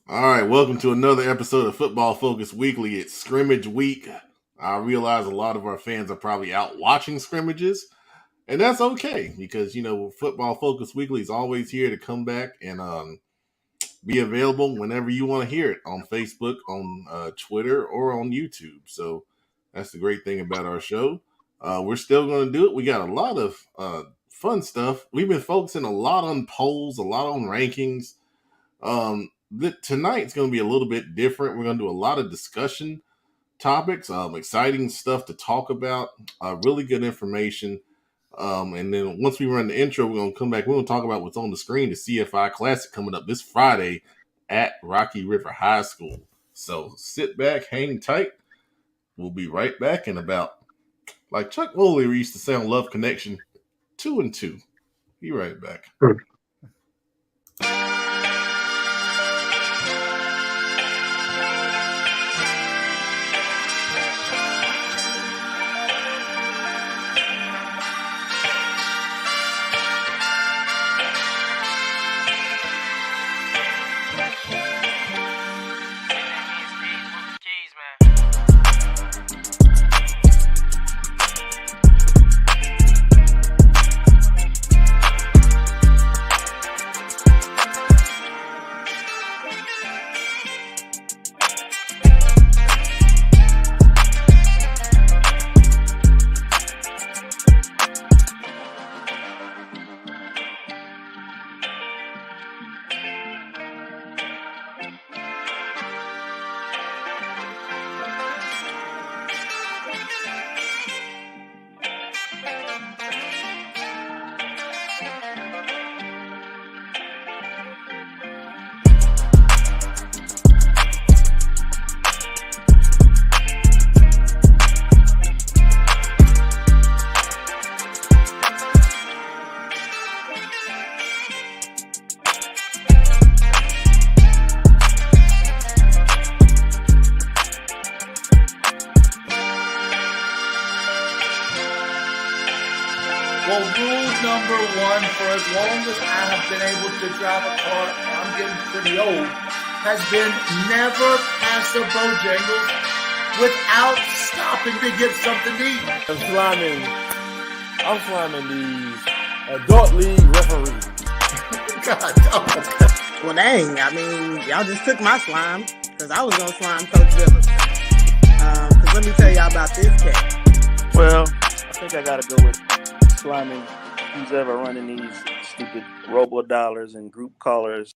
All right, welcome to another episode of Football Focus Weekly. It's Scrimmage Week. I realize a lot of our fans are probably out watching scrimmages, and that's okay because Football Focus Weekly is always here to come back and be available whenever you want to hear it on Facebook, on Twitter, or on YouTube. So that's the great thing about our show. We're still going to do it. We got a lot of fun stuff. We've been focusing a lot on polls, a lot on rankings. Tonight's going to be a little bit different. We're going to do a lot of discussion topics, exciting stuff to talk about, really good information. And then once we run the intro, we're going to come back. We're going to talk about what's on the screen, the CFI Classic coming up this Friday at Rocky River High School. So sit back, hang tight. We'll be right back in about, like Chuck Woolley used to say on Love Connection, 2 and 2. Be right back. Well, rule number one, for as long as I have been able to drive a car, I'm getting pretty old, has been never pass a Bojangles without stopping to get something to eat. I'm slamming these adult league referees. God, oh. Well, dang, I mean, y'all just took my slime, because I was going to slime Coach Dillon. Because let me tell y'all about this cat. Well, I think I got to go with sliming who's ever running these stupid robo-dollars and group callers.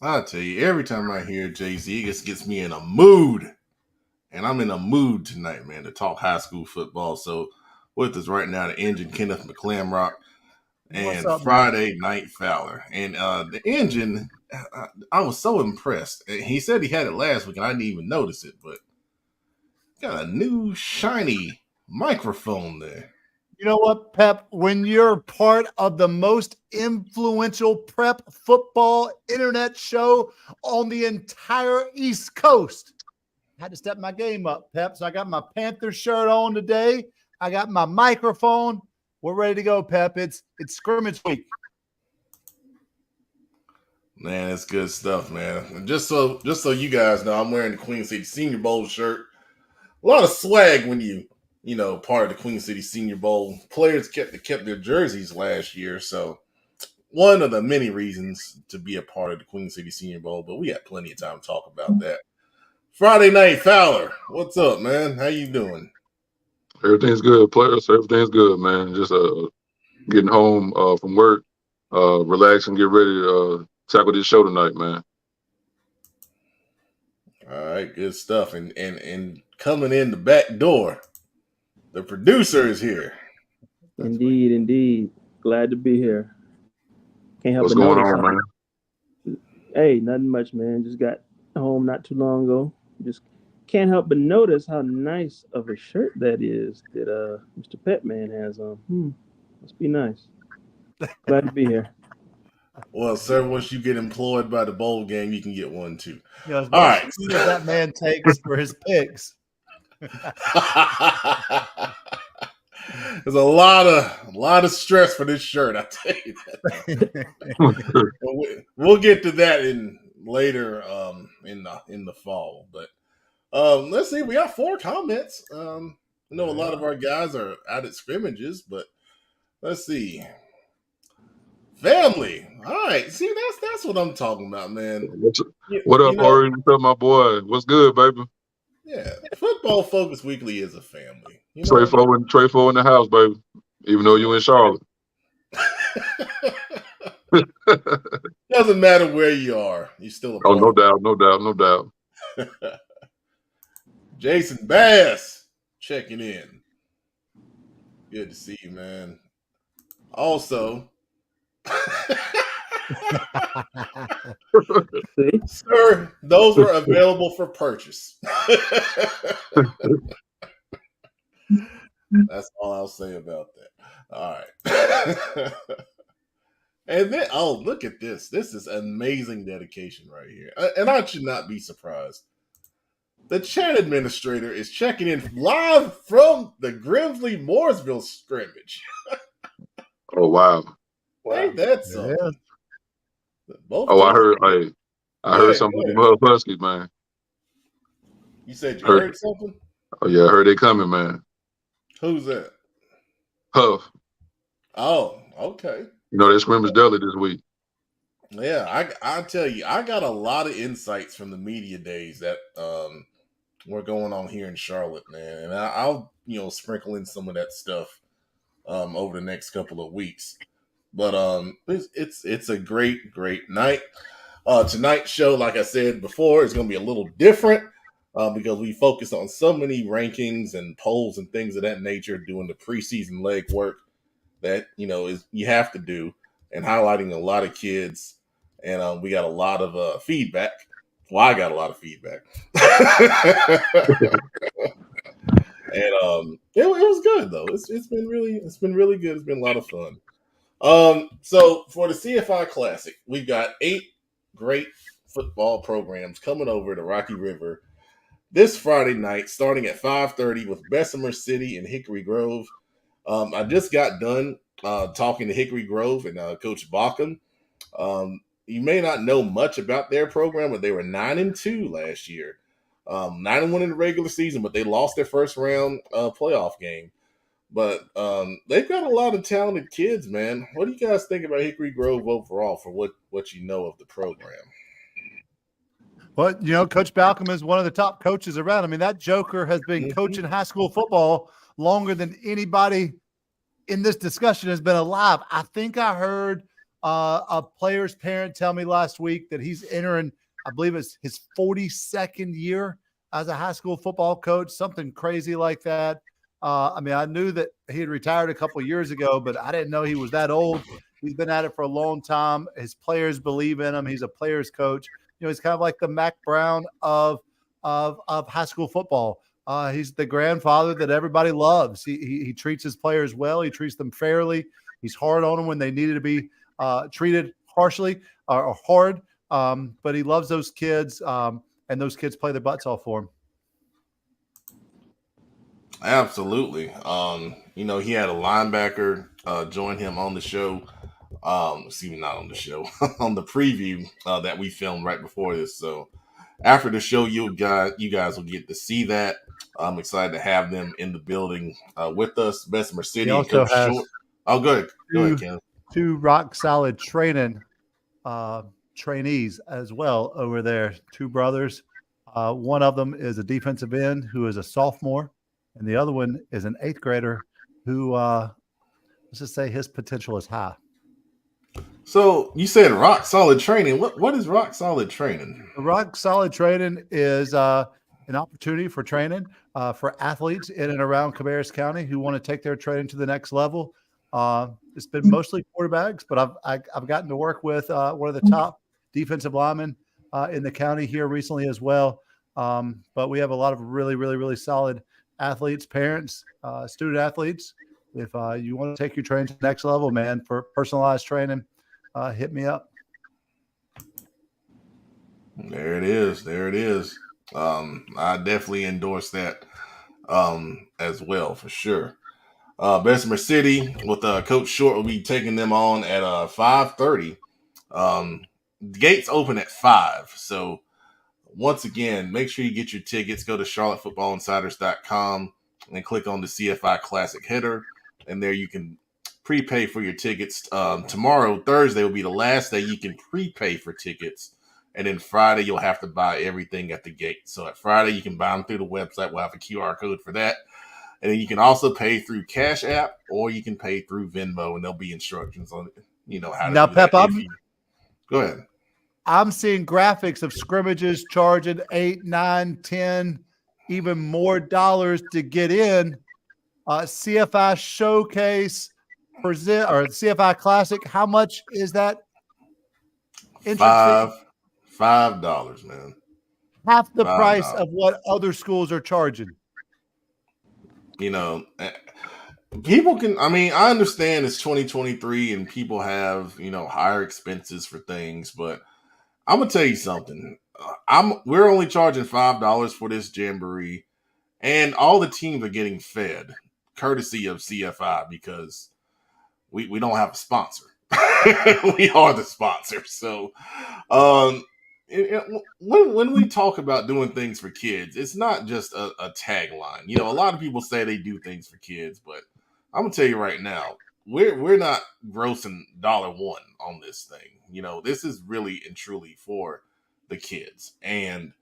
I'll tell you, every time I hear Jay-Z, it just gets me in a mood. And I'm in a mood tonight, man, to talk high school football. So with us right now, the Engine, Kenneth McClamrock, and up, Friday Night Fowler. And the Engine, I was so impressed. He said he had it last week, and I didn't even notice it, but got a new shiny microphone there. You know what, Pep? When you're part of the most influential prep football internet show on the entire East Coast, I had to step my game up, Pep. So I got my Panther shirt on today. I got my microphone. We're ready to go, Pep. It's scrimmage week. Man, it's good stuff, man. And just so you guys know, I'm wearing the Queen City Senior Bowl shirt. A lot of swag when you part of the Queen City Senior Bowl. Players kept their jerseys last year, so one of the many reasons to be a part of the Queen City Senior Bowl, but we got plenty of time to talk about that. Friday Night Fowler, what's up, man? How you doing? Everything's good, players. Everything's good, man. Just getting home from work, relax and get ready to tackle this show tonight, man. All right, good stuff. And coming in the back door, the producer is here. Indeed. Glad to be here. Can't help What's but going notice. on, man? Hey, nothing much, man. Just got home not too long ago. Just can't help but notice how nice of a shirt that is that Mr. Petman has on. Must be nice. Glad to be here. Well, sir, once you get employed by the bowl game, you can get one too. As All much right. heat as that man takes for his picks. There's a lot of stress for this shirt. I tell you that. We'll get to that later in the fall. But let's see. We got 4 comments. I know a lot of our guys are out at scrimmages, but let's see. Family. All right. See, that's what I'm talking about, man. What up, Ori? What's up, my boy? What's good, baby? Yeah, Football Focus Weekly is a family. Trey Four in the house, baby. Even though you in Charlotte. Doesn't matter where you are, you're still a part. No doubt. Jason Bass checking in. Good to see you, man. Also, sir, those were available for purchase. That's all I'll say about that. All right. And then, look at this. This is amazing dedication right here. And I should not be surprised. The chat administrator is checking in live from the Grimsley-Mooresville scrimmage. Oh, wow. Ain't that something? Yeah. I heard something from the Huskies, man. You said you heard something? Oh, yeah, I heard they coming, man. Who's that? Huff. Oh, okay. They scrimmage daily this week. Yeah, I tell you, I got a lot of insights from the media days that were going on here in Charlotte, man. And I'll sprinkle in some of that stuff over the next couple of weeks. But it's a great night. Tonight's show, like I said before, is going to be a little different because we focus on so many rankings and polls and things of that nature, doing the preseason leg work that is you have to do, and highlighting a lot of kids. And we got a lot of feedback. Well, I got a lot of feedback. And it was good though. It's been really good. It's been a lot of fun. So for the CFI Classic, we've got 8 great football programs coming over to Rocky River this Friday night, starting at 5:30 with Bessemer City and Hickory Grove. I just got done talking to Hickory Grove and Coach Bauckham. You may not know much about their program, but they were 9-2 last year. 9-1 in the regular season, but they lost their first round playoff game. But they've got a lot of talented kids, man. What do you guys think about Hickory Grove overall for what you know of the program? Well, Coach Bauckham is one of the top coaches around. I mean, that joker has been coaching high school football longer than anybody in this discussion has been alive. I think I heard a player's parent tell me last week that he's entering, I believe it's his 42nd year as a high school football coach, something crazy like that. I mean, I knew that he had retired a couple of years ago, but I didn't know he was that old. He's been at it for a long time. His players believe in him. He's a player's coach. He's kind of like the Mac Brown of high school football. He's the grandfather that everybody loves. He treats his players well. He treats them fairly. He's hard on them when they needed to be treated harshly or hard. But he loves those kids, and those kids play their butts off for him. Absolutely. He had a linebacker join him on the show. Excuse me, not on the show, on the preview that we filmed right before this. So after the show, you guys will get to see that. I'm excited to have them in the building with us. Bessemer City. He also has go ahead, Ken. 2 rock solid trainees as well over there. 2 brothers. One of them is a defensive end who is a sophomore, and the other one is an 8th grader who, let's just say, his potential is high. So you said rock solid training. What is rock solid training? Rock solid training is an opportunity for training for athletes in and around Cabarrus County who want to take their training to the next level. It's been mostly quarterbacks, but I've gotten to work with one of the top defensive linemen in the county here recently as well. But we have a lot of really, really, really solid athletes, parents, student athletes. If you want to take your training to the next level, man, for personalized training, hit me up. There it is. There it is. I definitely endorse that as well for sure. Bessemer City with Coach Short will be taking them on at 5:30. Gates open at 5. So once again, make sure you get your tickets. Go to charlottefootballinsiders.com and click on the CFI Classic header. And there you can prepay for your tickets. Tomorrow, Thursday, will be the last day you can prepay for tickets. And then Friday, you'll have to buy everything at the gate. So at Friday, you can buy them through the website. We'll have a QR code for that. And then you can also pay through Cash App, or you can pay through Venmo, and there'll be instructions on how to Now, do that. Pep, Go ahead. I'm seeing graphics of scrimmages charging 8, 9, 10, even more dollars to get in. CFI Showcase present or CFI Classic. How much is that? $5, man. Half the price $5. of what other schools are charging. People can. I mean, I understand it's 2023 and people have higher expenses for things, but I'm gonna tell you something. We're only charging $5 for this jamboree, and all the teams are getting fed courtesy of CFI because we don't have a sponsor. We are the sponsor. So, when we talk about doing things for kids, it's not just a tagline. A lot of people say they do things for kids, but I'm gonna tell you right now, we're not grossing $1 on this thing. This is really and truly for the kids, and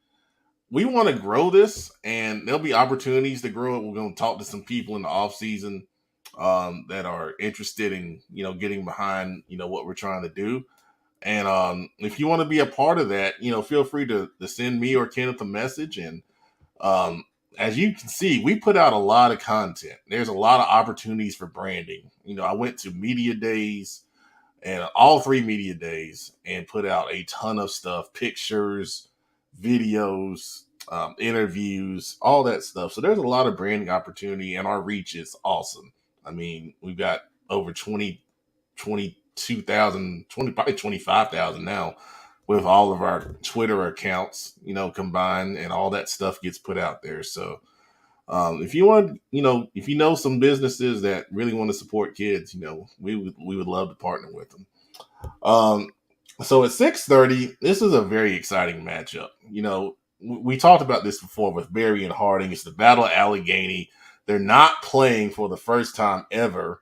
we want to grow this, and there'll be opportunities to grow it. We're going to talk to some people in the off season that are interested in getting behind what we're trying to do. And if you want to be a part of that, feel free to send me or Kenneth a message. And as you can see, we put out a lot of content. There's a lot of opportunities for branding. I went to media days, and all 3 media days, and put out a ton of stuff, pictures, videos, interviews, all that stuff. So there's a lot of branding opportunity, and our reach is awesome. I mean, we've got over 22,000, probably 25,000 now with all of our Twitter accounts, combined, and all that stuff gets put out there. So if you want, if you know some businesses that really want to support kids, we would love to partner with them. So at 6:30, this is a very exciting matchup. We talked about this before with Berry and Harding. It's the Battle of Allegheny. They're not playing for the first time ever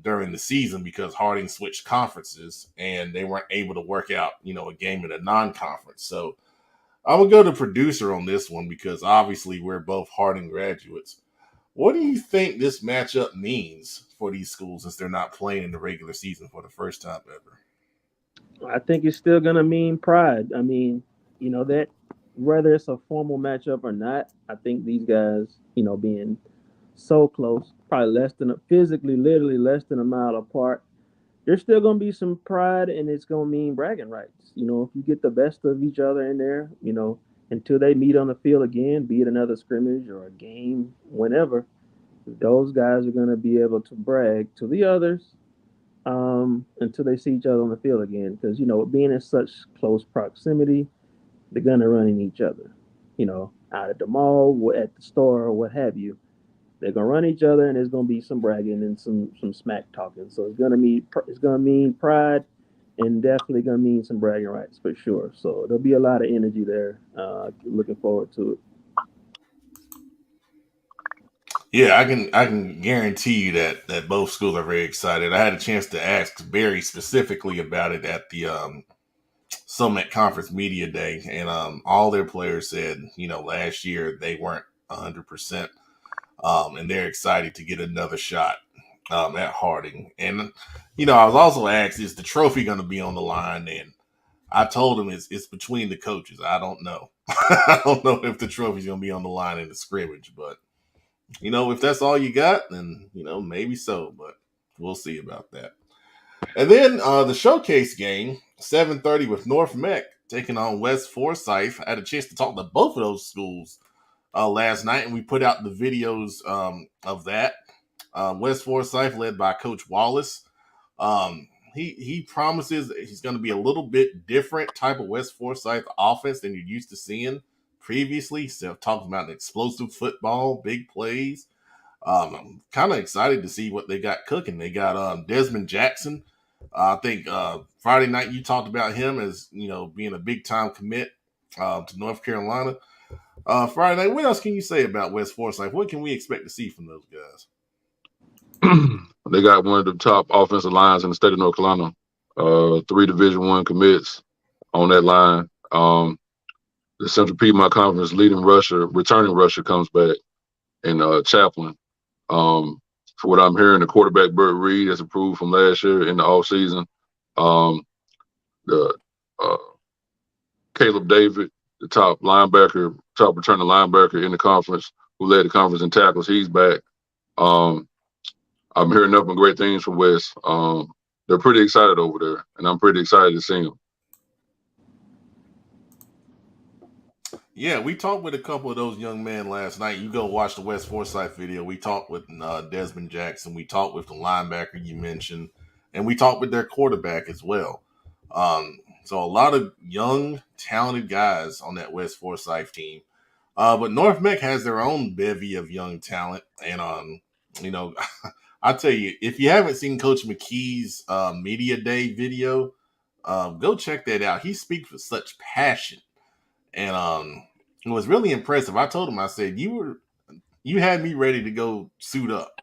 during the season because Harding switched conferences and they weren't able to work out, a game in a non-conference. So I would go to producer on this one because obviously we're both Harding graduates. What do you think this matchup means for these schools since they're not playing in the regular season for the first time ever? I think it's still going to mean pride. I mean, that whether it's a formal matchup or not, I think these guys, being so close, probably literally less than a mile apart, there's still going to be some pride, and it's going to mean bragging rights. If you get the best of each other in there, until they meet on the field again, be it another scrimmage or a game, whenever, those guys are going to be able to brag to the others until they see each other on the field again. Because, being in such close proximity, they're going to run in each other, out at the mall, at the store, or what have you. They're gonna run each other, and there's gonna be some bragging and some smack talking. So it's gonna mean pride, and definitely gonna mean some bragging rights for sure. So there'll be a lot of energy there. Looking forward to it. Yeah, I can guarantee you that both schools are very excited. I had a chance to ask Barry specifically about it at the Summit Conference Media Day, and all their players said, last year they weren't 100%. And they're excited to get another shot at Harding. And, I was also asked, is the trophy going to be on the line? And I told him it's between the coaches. I don't know. I don't know if the trophy's going to be on the line in the scrimmage. But, if that's all you got, then, maybe so. But we'll see about that. And then the showcase game, 7:30 with North Mech taking on West Forsyth. I had a chance to talk to both of those schools last night, and we put out the videos of that. West Forsyth, led by Coach Wallace. he promises that he's going to be a little bit different type of West Forsyth offense than you're used to seeing previously. So talking about explosive football, big plays. I'm kind of excited to see what they got cooking. They got Desmond Jackson. I think Friday night you talked about him as being a big time commit to North Carolina. Friday night, what else can you say about West Forsyth? What can we expect to see from those guys? They got one of the top offensive lines in the state of North Carolina. 3 Division I commits on that line. The Central Piedmont Conference returning rusher comes back in Chaplin. For what I'm hearing, the quarterback Burt Reed has improved from last year in the offseason. The Caleb David, the top returning linebacker in the conference, who led the conference in tackles, he's back. I'm hearing nothing but great things from West. They're pretty excited over there, and I'm pretty excited to see them. Yeah, we talked with a couple of those young men last night. You go watch the West Forsyth video. We talked with Desmond Jackson. We talked with the linebacker you mentioned, and we talked with their quarterback as well. So a lot of young, talented guys on that West Forsyth team. But North Meck has their own bevy of young talent, and I tell you, if you haven't seen Coach McKee's media day video, go check that out. He speaks with such passion. And it was really impressive. I told him, I said, you had me ready to go suit up.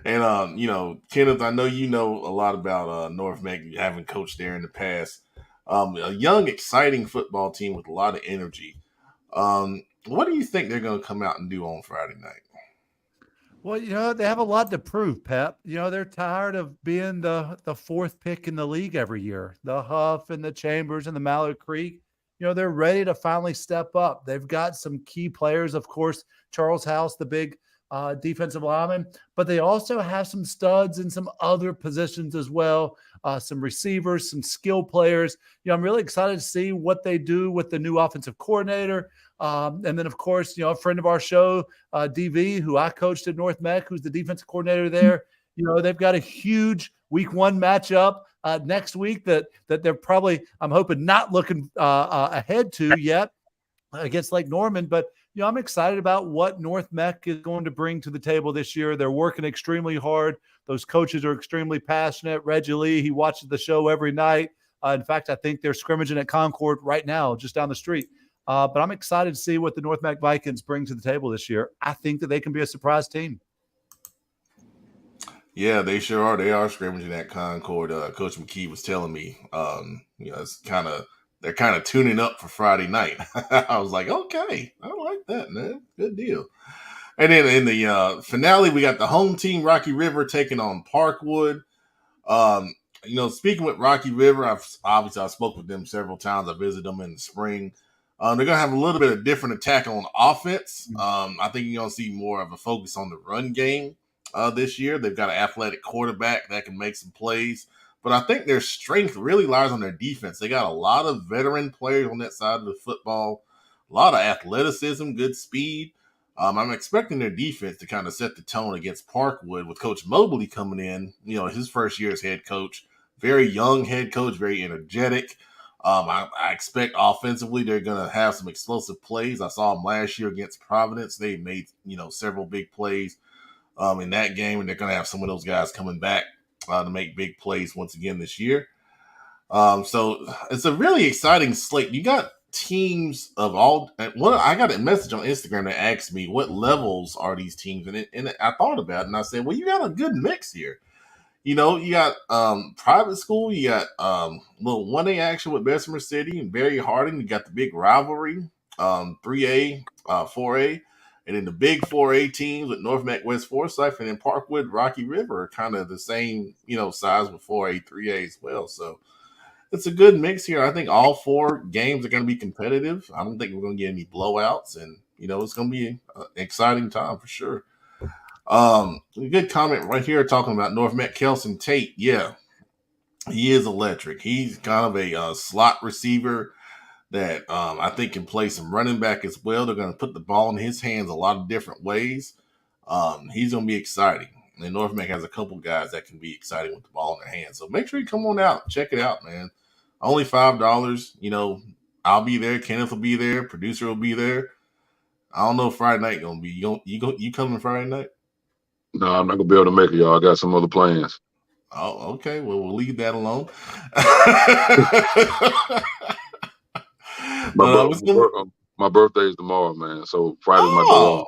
And Kenneth, I know you know a lot about North Meck, having coached there in the past. A young, exciting football team with a lot of energy. What do you think they're going to come out and do on Friday night? Well, they have a lot to prove, Pep. They're tired of being the 4th pick in the league every year. The Huff and the Chambers and the Mallard Creek. They're ready to finally step up. They've got some key players, of course, Charles House, the big defensive lineman, but they also have some studs in some other positions as well, some receivers, some skill players. I'm really excited to see what they do with the new offensive coordinator. And then, of course, a friend of our show, DV, who I coached at North Meck, who's the defensive coordinator there. They've got a huge week 1 matchup next week that they're probably, I'm hoping, not looking ahead to yet against Lake Norman. But, I'm excited about what North Meck is going to bring to the table this year. They're working extremely hard. Those coaches are extremely passionate. Reggie Lee, he watches the show every night. In fact, I think they're scrimmaging at Concord right now, just down the street. But I'm excited to see what the North Meck Vikings bring to the table this year. I think that they can be a surprise team. Yeah, they sure are. They are scrimmaging at Concord. Coach McKee was telling me, they're kind of tuning up for Friday night. I was like, okay, I like that, man. Good deal. And then in the finale, we got the home team, Rocky River, taking on Parkwood. Speaking with Rocky River, I've spoke with them several times. I visited them in the spring. They're going to have a little bit of different attack on offense. I think you're going to see more of a focus on the run game this year. They've got an athletic quarterback that can make some plays. But I think their strength really lies on their defense. They got a lot of veteran players on that side of the football, a lot of athleticism, good speed. I'm expecting their defense to kind of set the tone against Parkwood with Coach Mobley coming in, his first year as head coach. Very young head coach, very energetic. I expect offensively they're going to have some explosive plays. I saw them last year against Providence. They made, several big plays in that game, and they're going to have some of those guys coming back to make big plays once again this year. So it's a really exciting slate. You got teams of all. I got a message on Instagram that asked me what levels are these teams, and I thought about it, and I said, well, you got a good mix here. You got private school, you got little 1A action with Bessemer City and Barry Harding. You got the big rivalry, 3A, 4A, and then the big 4A teams with North Meck, West Forsyth, and then Parkwood, Rocky River are kind of the same, size with 4A, 3A as well. So it's a good mix here. I think all 4 games are going to be competitive. I don't think we're going to get any blowouts, and it's going to be an exciting time for sure. A good comment right here talking about North Meck, Kelson Tate. Yeah, he is electric. He's kind of a slot receiver that I think can play some running back as well. They're going to put the ball in his hands a lot of different ways. He's going to be exciting. And North Mac has a couple guys that can be exciting with the ball in their hands. So make sure you come on out, check it out, man. Only $5. You know, I'll be there. Kenneth will be there. Producer will be there. I don't know if Friday night gonna be. You coming Friday night? No, I'm not gonna be able to make it, y'all. I got some other plans. Oh, okay. Well, we'll leave that alone. My birthday is tomorrow, man. So Friday's my day off.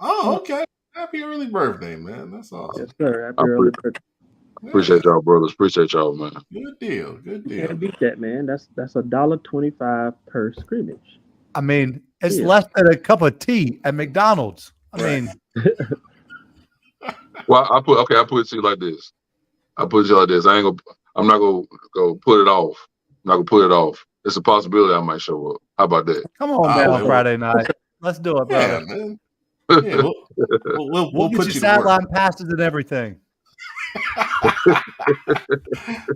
Oh, okay. Happy early birthday, man. That's awesome. Yes, sir. Happy early birthday. Appreciate y'all, brothers. Appreciate y'all, man. Good deal. Good deal. Can't beat that, man. That's $1.25 per scrimmage. I mean, it's less than a cup of tea at McDonald's. I mean, well, I put it to you like this. I'm not gonna go put it off. I'm not gonna put it off. It's a possibility I might show up. How about that? Come on down Friday night. Let's do it, brother. Yeah, man. Yeah, we'll get put you you sideline passes and everything.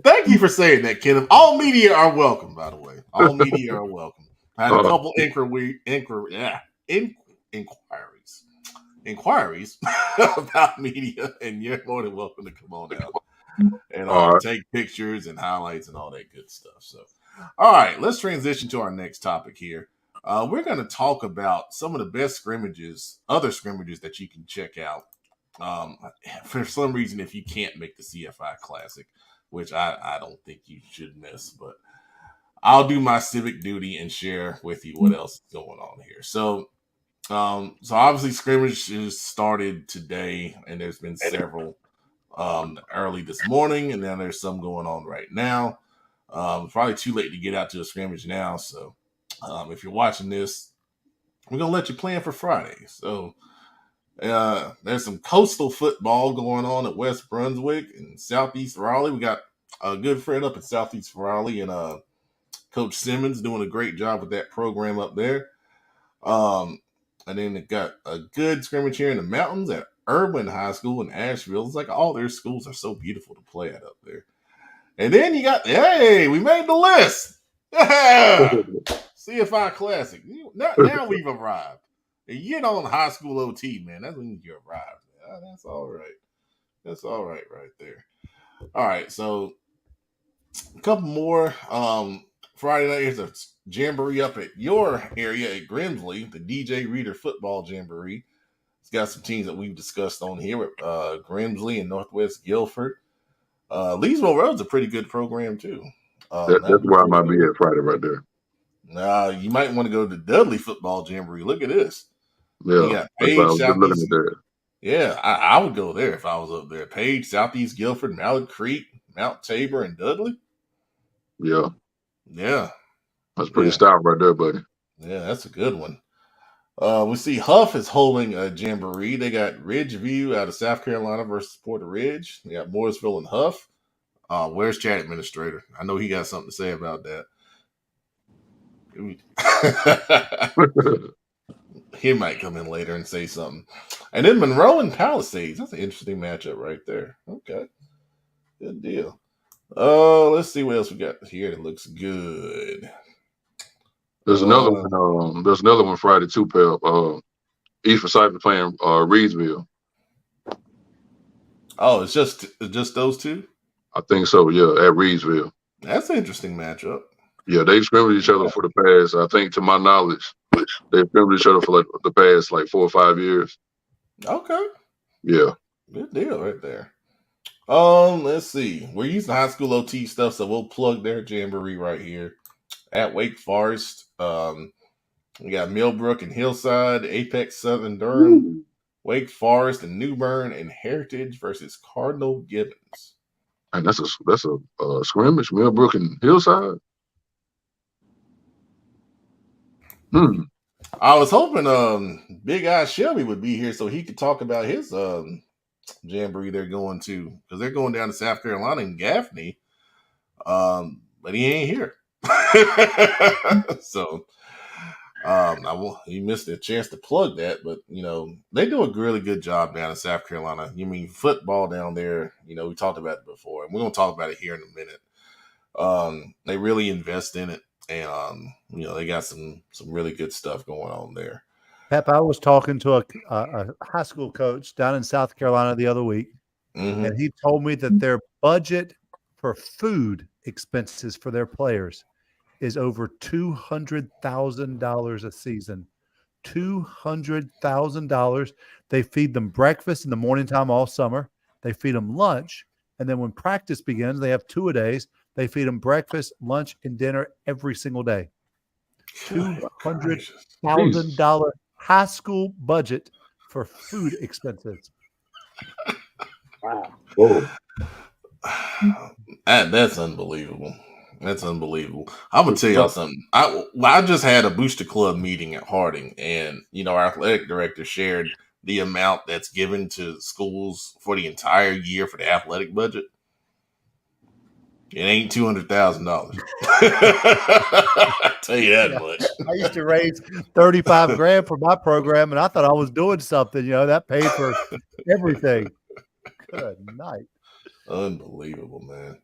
Thank you for saying that, Kenneth. All media are welcome, by the way. All media are welcome. I had a couple inquiries about media, and you're more than welcome to come on out and take pictures and highlights and all that good stuff. So, all right, let's transition to our next topic here. We're going to talk about some of the best other scrimmages that you can check out. For some reason, if you can't make the CFI Classic, which I don't think you should miss, but I'll do my civic duty and share with you what else is going on here. So obviously scrimmages started today, and there's been several early this morning, and then there's some going on right now. Probably too late to get out to a scrimmage now, so if you're watching this, we're gonna let you plan for Friday. So there's some coastal football going on at West Brunswick and Southeast Raleigh. We got a good friend up in Southeast Raleigh, and Coach Simmons doing a great job with that program up there. And then they got a good scrimmage here in the mountains at Irwin High School in Asheville. It's like all their schools are so beautiful to play at up there. And then you got, we made the list. Yeah. CFI Classic. Now we've arrived. And you get on high school OT, man. That's when you arrived. That's all right. That's all right there. All right, so a couple more. Friday night, here's a jamboree up at your area at Grimsley, the DJ Reader Football Jamboree. It's got some teams that we've discussed on here with Grimsley and Northwest Guilford. Leesville Road's a pretty good program, too. That's where I might be at Friday right there. You might want to go to Dudley Football Jamboree. Look at this. Yeah, Yeah, I would go there if I was up there. Page, Southeast Guilford, Mallard Creek, Mount Tabor, and Dudley. Yeah. That's pretty stout right there, buddy. Yeah, that's a good one. We see Huff is holding a jamboree. They got Ridgeview out of South Carolina versus Porter Ridge. They got Mooresville and Huff. Where's Chat Administrator? I know he got something to say about that. He might come in later and say something. And then Monroe and Palisades. That's an interesting matchup right there. Okay. Good deal. Let's see what else we got here that looks good. There's another one. There's another one Friday too, pal. East Forsyth playing Reedsville. Oh, it's just those two? I think so. Yeah, at Reedsville. That's an interesting matchup. Yeah, they've scrimmaged each other for the past. I think, to my knowledge, they've scrimmaged each other for like the past 4 or 5 years. Okay. Yeah. Good deal right there. Let's see. We're using high school OT stuff, so we'll plug their jamboree right here at Wake Forest. We got Millbrook and Hillside, Apex Southern Durham, Wake Forest and New Bern, and Heritage versus Cardinal Gibbons. And that's a scrimmage, Millbrook and Hillside. I was hoping Big Eye Shelby would be here so he could talk about his jamboree they're going to, because they're going down to South Carolina and Gaffney, but he ain't here. So he missed a chance to plug that, but they do a really good job down in South Carolina. You mean football down there? We talked about it before, and we're gonna talk about it here in a minute. They really invest in it, and they got some really good stuff going on there. Pep, I was talking to a high school coach down in South Carolina the other week, Mm-hmm. And he told me that their budget for food expenses for their players is over $200,000 a season. $200,000. They feed them breakfast in the morning time all summer. They feed them lunch. And then when practice begins, they have 2-a-days. They feed them breakfast, lunch, and dinner every single day. $200,000 high school budget for food expenses. Wow. Whoa. That's unbelievable. That's unbelievable. I'm gonna tell y'all something. I just had a booster club meeting at Harding, and our athletic director shared the amount that's given to schools for the entire year for the athletic budget. It ain't $200,000. I tell you that much. I used to raise $35,000 for my program, and I thought I was doing something. That paid for everything. Good night. Unbelievable, man.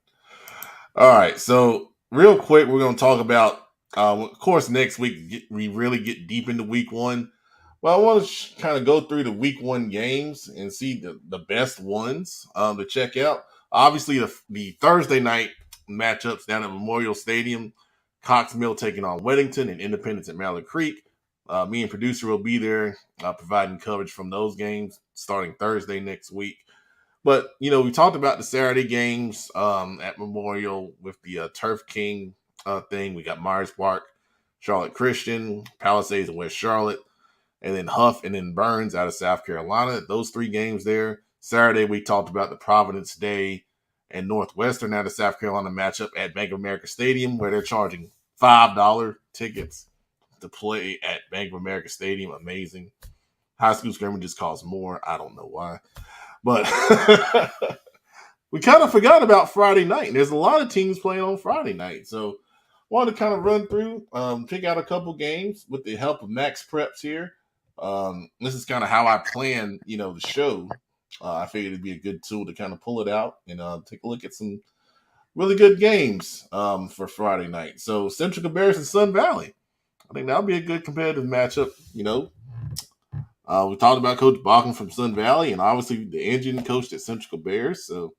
All right, so real quick, we're going to talk about, of course, next week we really get deep into week one. Well, I want to kind of go through the week one games and see the best ones to check out. Obviously, the Thursday night matchups down at Memorial Stadium, Cox Mill taking on Weddington and Independence at Mallard Creek. Me and producer will be there providing coverage from those games starting Thursday next week. But, we talked about the Saturday games at Memorial with the Turf King thing. We got Myers Park, Charlotte Christian, Palisades and West Charlotte, and then Huff and then Burns out of South Carolina. Those 3 games there. Saturday, we talked about the Providence Day and Northwestern out of South Carolina matchup at Bank of America Stadium, where they're charging $5 tickets to play at Bank of America Stadium. Amazing. High school scrimmages cost more. I don't know why. But we kind of forgot about Friday night. And there's a lot of teams playing on Friday night. So I wanted to kind of run through, pick out a couple games with the help of Max Preps here. This is kind of how I plan, the show. I figured it'd be a good tool to kind of pull it out and take a look at some really good games for Friday night. So Central Cabarrus and Sun Valley. I think that'll be a good competitive matchup, we talked about Coach Balkin from Sun Valley, and obviously the engine coached at Central Cabarrus, so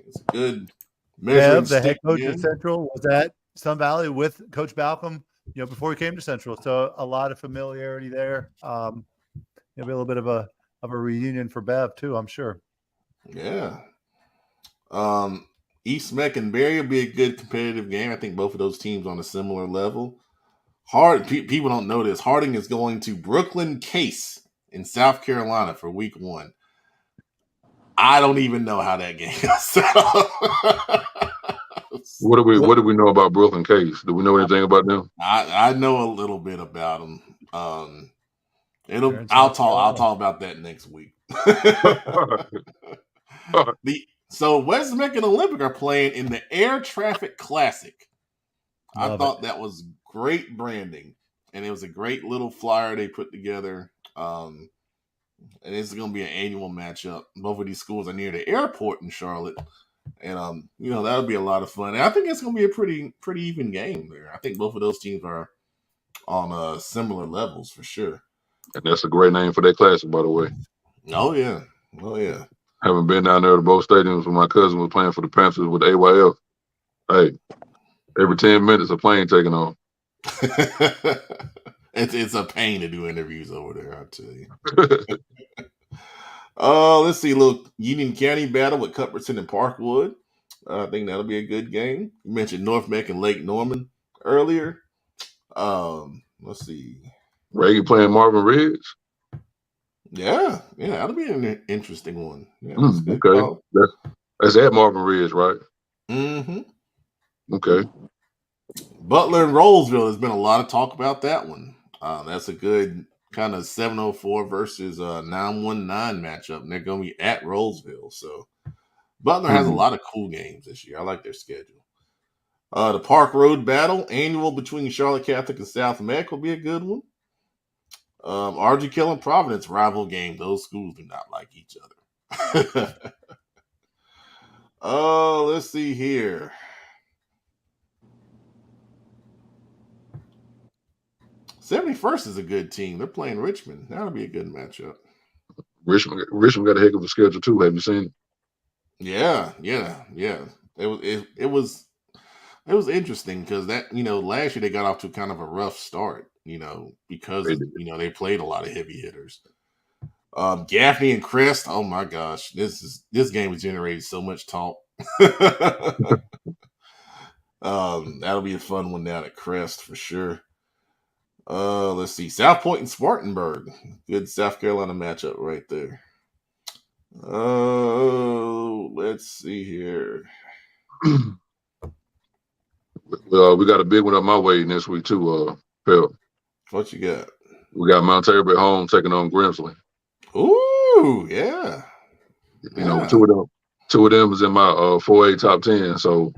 it's a good measuring Bev, the head stick coach again. at Central, was at Sun Valley with Coach Balcom, before he came to Central. So a lot of familiarity there. It'll be a little bit of a reunion for Bev too, I'm sure. Yeah. East Meck and Berry will be a good competitive game. I think both of those teams on a similar level. People don't know this. Harding is going to Brooklyn Case in South Carolina for week one. I don't even know how that game got set up. What do we know about Brooklyn Case? Do we know anything about them? I know a little bit about them. I'll talk about that next week. So West Meck and Olympic are playing in the Air Traffic Classic. I thought that was great branding, and it was a great little flyer they put together. And it's going to be an annual matchup. Both of these schools are near the airport in Charlotte, and that'll be a lot of fun. And I think it's going to be a pretty even game there. I think both of those teams are on similar levels for sure. And that's a great name for that classic, by the way. Oh yeah. Haven't been down there to both stadiums when my cousin was playing for the Panthers with AYF. Hey, every 10 minutes a plane taking off. It's a pain to do interviews over there, I'll tell you. Let's see, a little Union County battle with Cuthbertson and Parkwood. I think that'll be a good game. You mentioned North Meck and Lake Norman earlier. Let's see. Reagan playing Marvin Ridge. Yeah, that'll be an interesting one. Yeah, okay. That's at Marvin Ridge, right? Mm-hmm. Okay. Butler and Rollsville, there's been a lot of talk about that one. That's a good kind of 704 versus 919 matchup, and they're going to be at Rollsville. So Butler has a lot of cool games this year. I like their schedule. The Park Road Battle, annual between Charlotte Catholic and South Meck, will be a good one. RG Kill and Providence rival game. Those schools do not like each other. Let's see here. '71st is a good team. They're playing Richmond. That'll be a good matchup. Richmond got a heck of a schedule too. Have you seen it? Yeah. It was interesting because that last year they got off to kind of a rough start. Because They of, did. they played a lot of heavy hitters. Gaffney and Crest. Oh my gosh, this game has generated so much talk. That'll be a fun one down at Crest for sure. Let's see, South Point and Spartanburg. Good South Carolina matchup right there. Let's see here. We got a big one up my way next week too. Phil. What you got? We got Mount Tabor at home taking on Grimsley. Ooh, yeah. Two of them is in my 4A top 10. So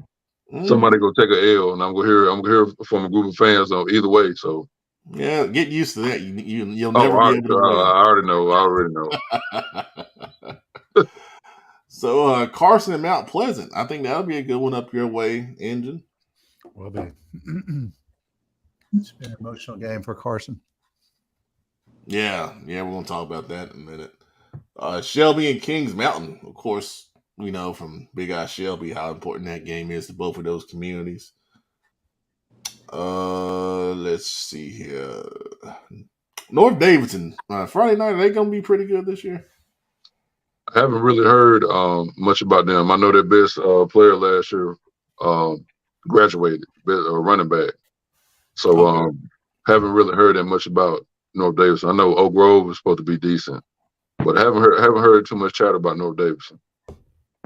somebody go take a L, and I'm gonna hear from a group of fans on either way. So yeah, get used to that. You'll never be able to win. I already know. So Carson and Mount Pleasant. I think that'll be a good one up your way, Engine. Will be. It's been an emotional game for Carson. Yeah, we're gonna talk about that in a minute. Shelby and Kings Mountain, of course, we know from Big Eye Shelby how important that game is to both of those communities. Let's see here. North Davidson, Friday night, are they gonna be pretty good this year? I haven't really heard much about them. I know their best player last year graduated, running back. So haven't really heard that much about North Davidson. I know Oak Grove is supposed to be decent, but I haven't heard too much chatter about North Davidson.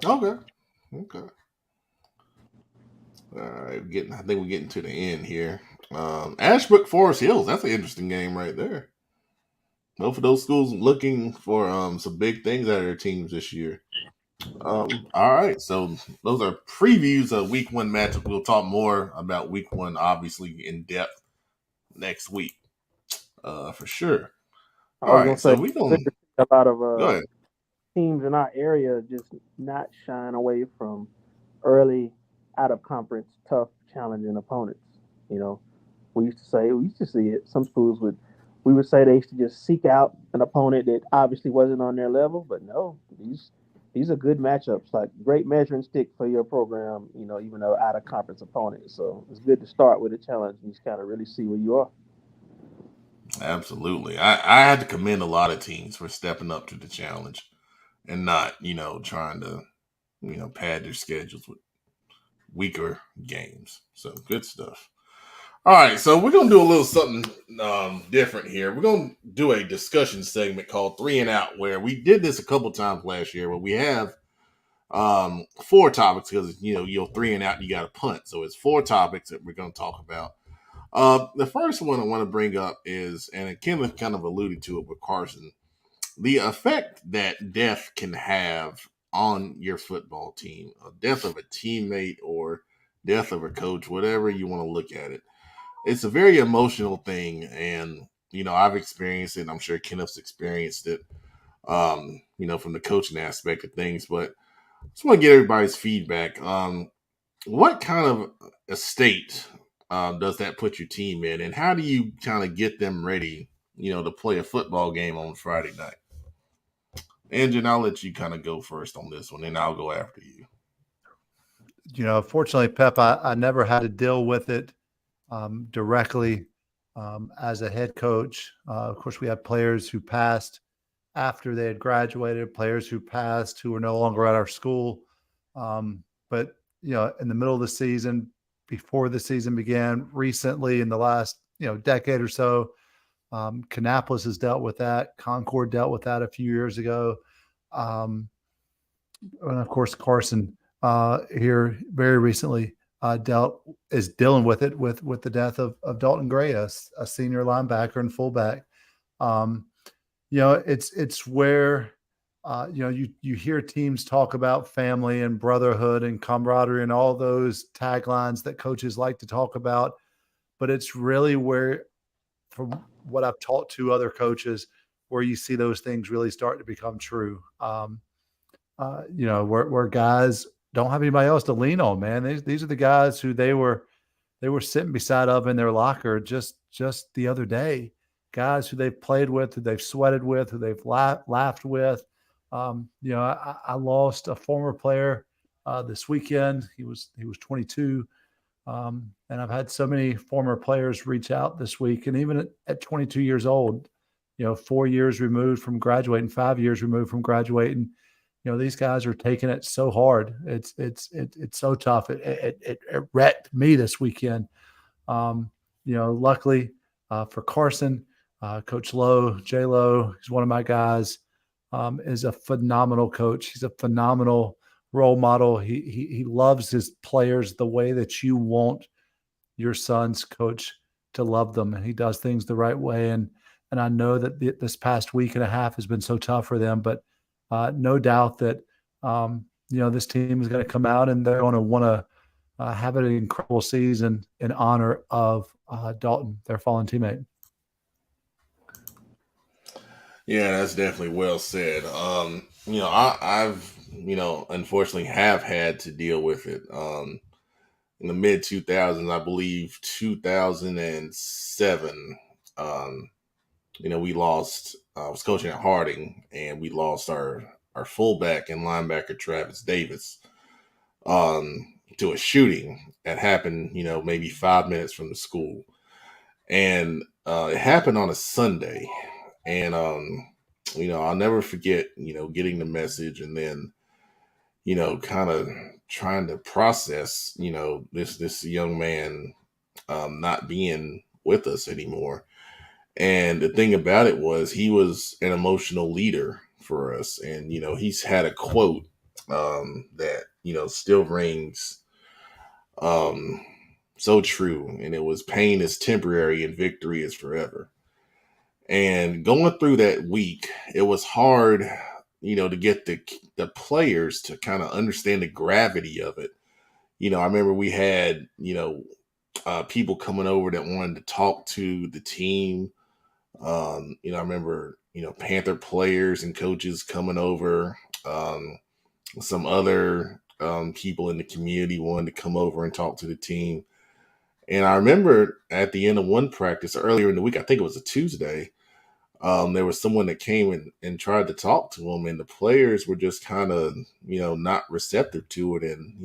Okay. All right, I think we're getting to the end here. Ashbrook Forest Hills, that's an interesting game right there. Both of those schools looking for some big things out of their teams this year. All right, so those are previews of week one matchup. We'll talk more about week one, obviously, in depth next week, for sure. All right, so we're going to a lot of go ahead. Teams in our area just not shying away from early out of conference, tough, challenging opponents. We used to see it. Some schools we would say they used to just seek out an opponent that obviously wasn't on their level, but no, these are good matchups, like great measuring stick for your program, even though out of conference opponents. So it's good to start with a challenge and just kind of really see where you are. Absolutely. I had to commend a lot of teams for stepping up to the challenge and not, trying to, pad their schedules with weaker games. So good stuff. All right, so we're going to do a little something different here. We're going to do a discussion segment called 3 and Out, where we did this a couple times last year, but we have 4 topics because, you're 3 and out, you got to punt. So it's 4 topics that we're going to talk about. The first one I want to bring up is, and Kenneth kind of alluded to it with Carson, the effect that death can have on your football team, a death of a teammate or death of a coach, whatever you want to look at it. It's a very emotional thing, and I've experienced it. I'm sure Kenneth's experienced it, from the coaching aspect of things. But I just want to get everybody's feedback. What kind of a state does that put your team in, and how do you kind of get them ready, to play a football game on Friday night? Engine, I'll let you kind of go first on this one, and I'll go after you. Fortunately, Pep, I never had to deal with it directly as a head coach. Of course, we had players who passed after they had graduated, players who passed who were no longer at our school. But, in the middle of the season, before the season began, recently in the last, decade or so, Kannapolis has dealt with that. Concord dealt with that a few years ago. And of course, Carson here very recently is dealing with it with the death of Dalton Gray, a senior linebacker and fullback. It's where you hear teams talk about family and brotherhood and camaraderie and all those taglines that coaches like to talk about, but it's really where, from what I've talked to other coaches, where you see those things really start to become true. Where guys don't have anybody else to lean on, man. These are the guys who they were sitting beside of in their locker just the other day. Guys who they've played with, who they've sweated with, who they've laughed with, I lost a former player this weekend. He was 22. And I've had so many former players reach out this week. And even at 22 years old, 4 years removed from graduating, 5 years removed from graduating, these guys are taking it so hard. It's so tough. It wrecked me this weekend. Luckily for Carson, Coach Lowe, J Lowe, he's one of my guys, is a phenomenal coach. He's a phenomenal role model. He loves his players the way that you want your son's coach to love them, and he does things the right way. And I know that this past week and a half has been so tough for them, but no doubt that this team is going to come out and they're going to want to have an incredible season in honor of Dalton, their fallen teammate. Yeah, that's definitely well said. I've unfortunately have had to deal with it. In the mid 2000s, I believe 2007, we lost. I was coaching at Harding, and we lost our fullback and linebacker Travis Davis to a shooting that happened, maybe 5 minutes from the school, and it happened on a Sunday. And, I'll never forget, getting the message and then, kind of trying to process, this young man not being with us anymore. And the thing about it was he was an emotional leader for us. And, he's had a quote that, still rings so true. And it was, pain is temporary and victory is forever. And going through that week, it was hard, to get the players to kind of understand the gravity of it. I remember we had, people coming over that wanted to talk to the team. I remember, Panther players and coaches coming over. Some other people in the community wanted to come over and talk to the team. And I remember at the end of one practice earlier in the week, I think it was a Tuesday, there was someone that came and tried to talk to him, and the players were just kind of, not receptive to it. And,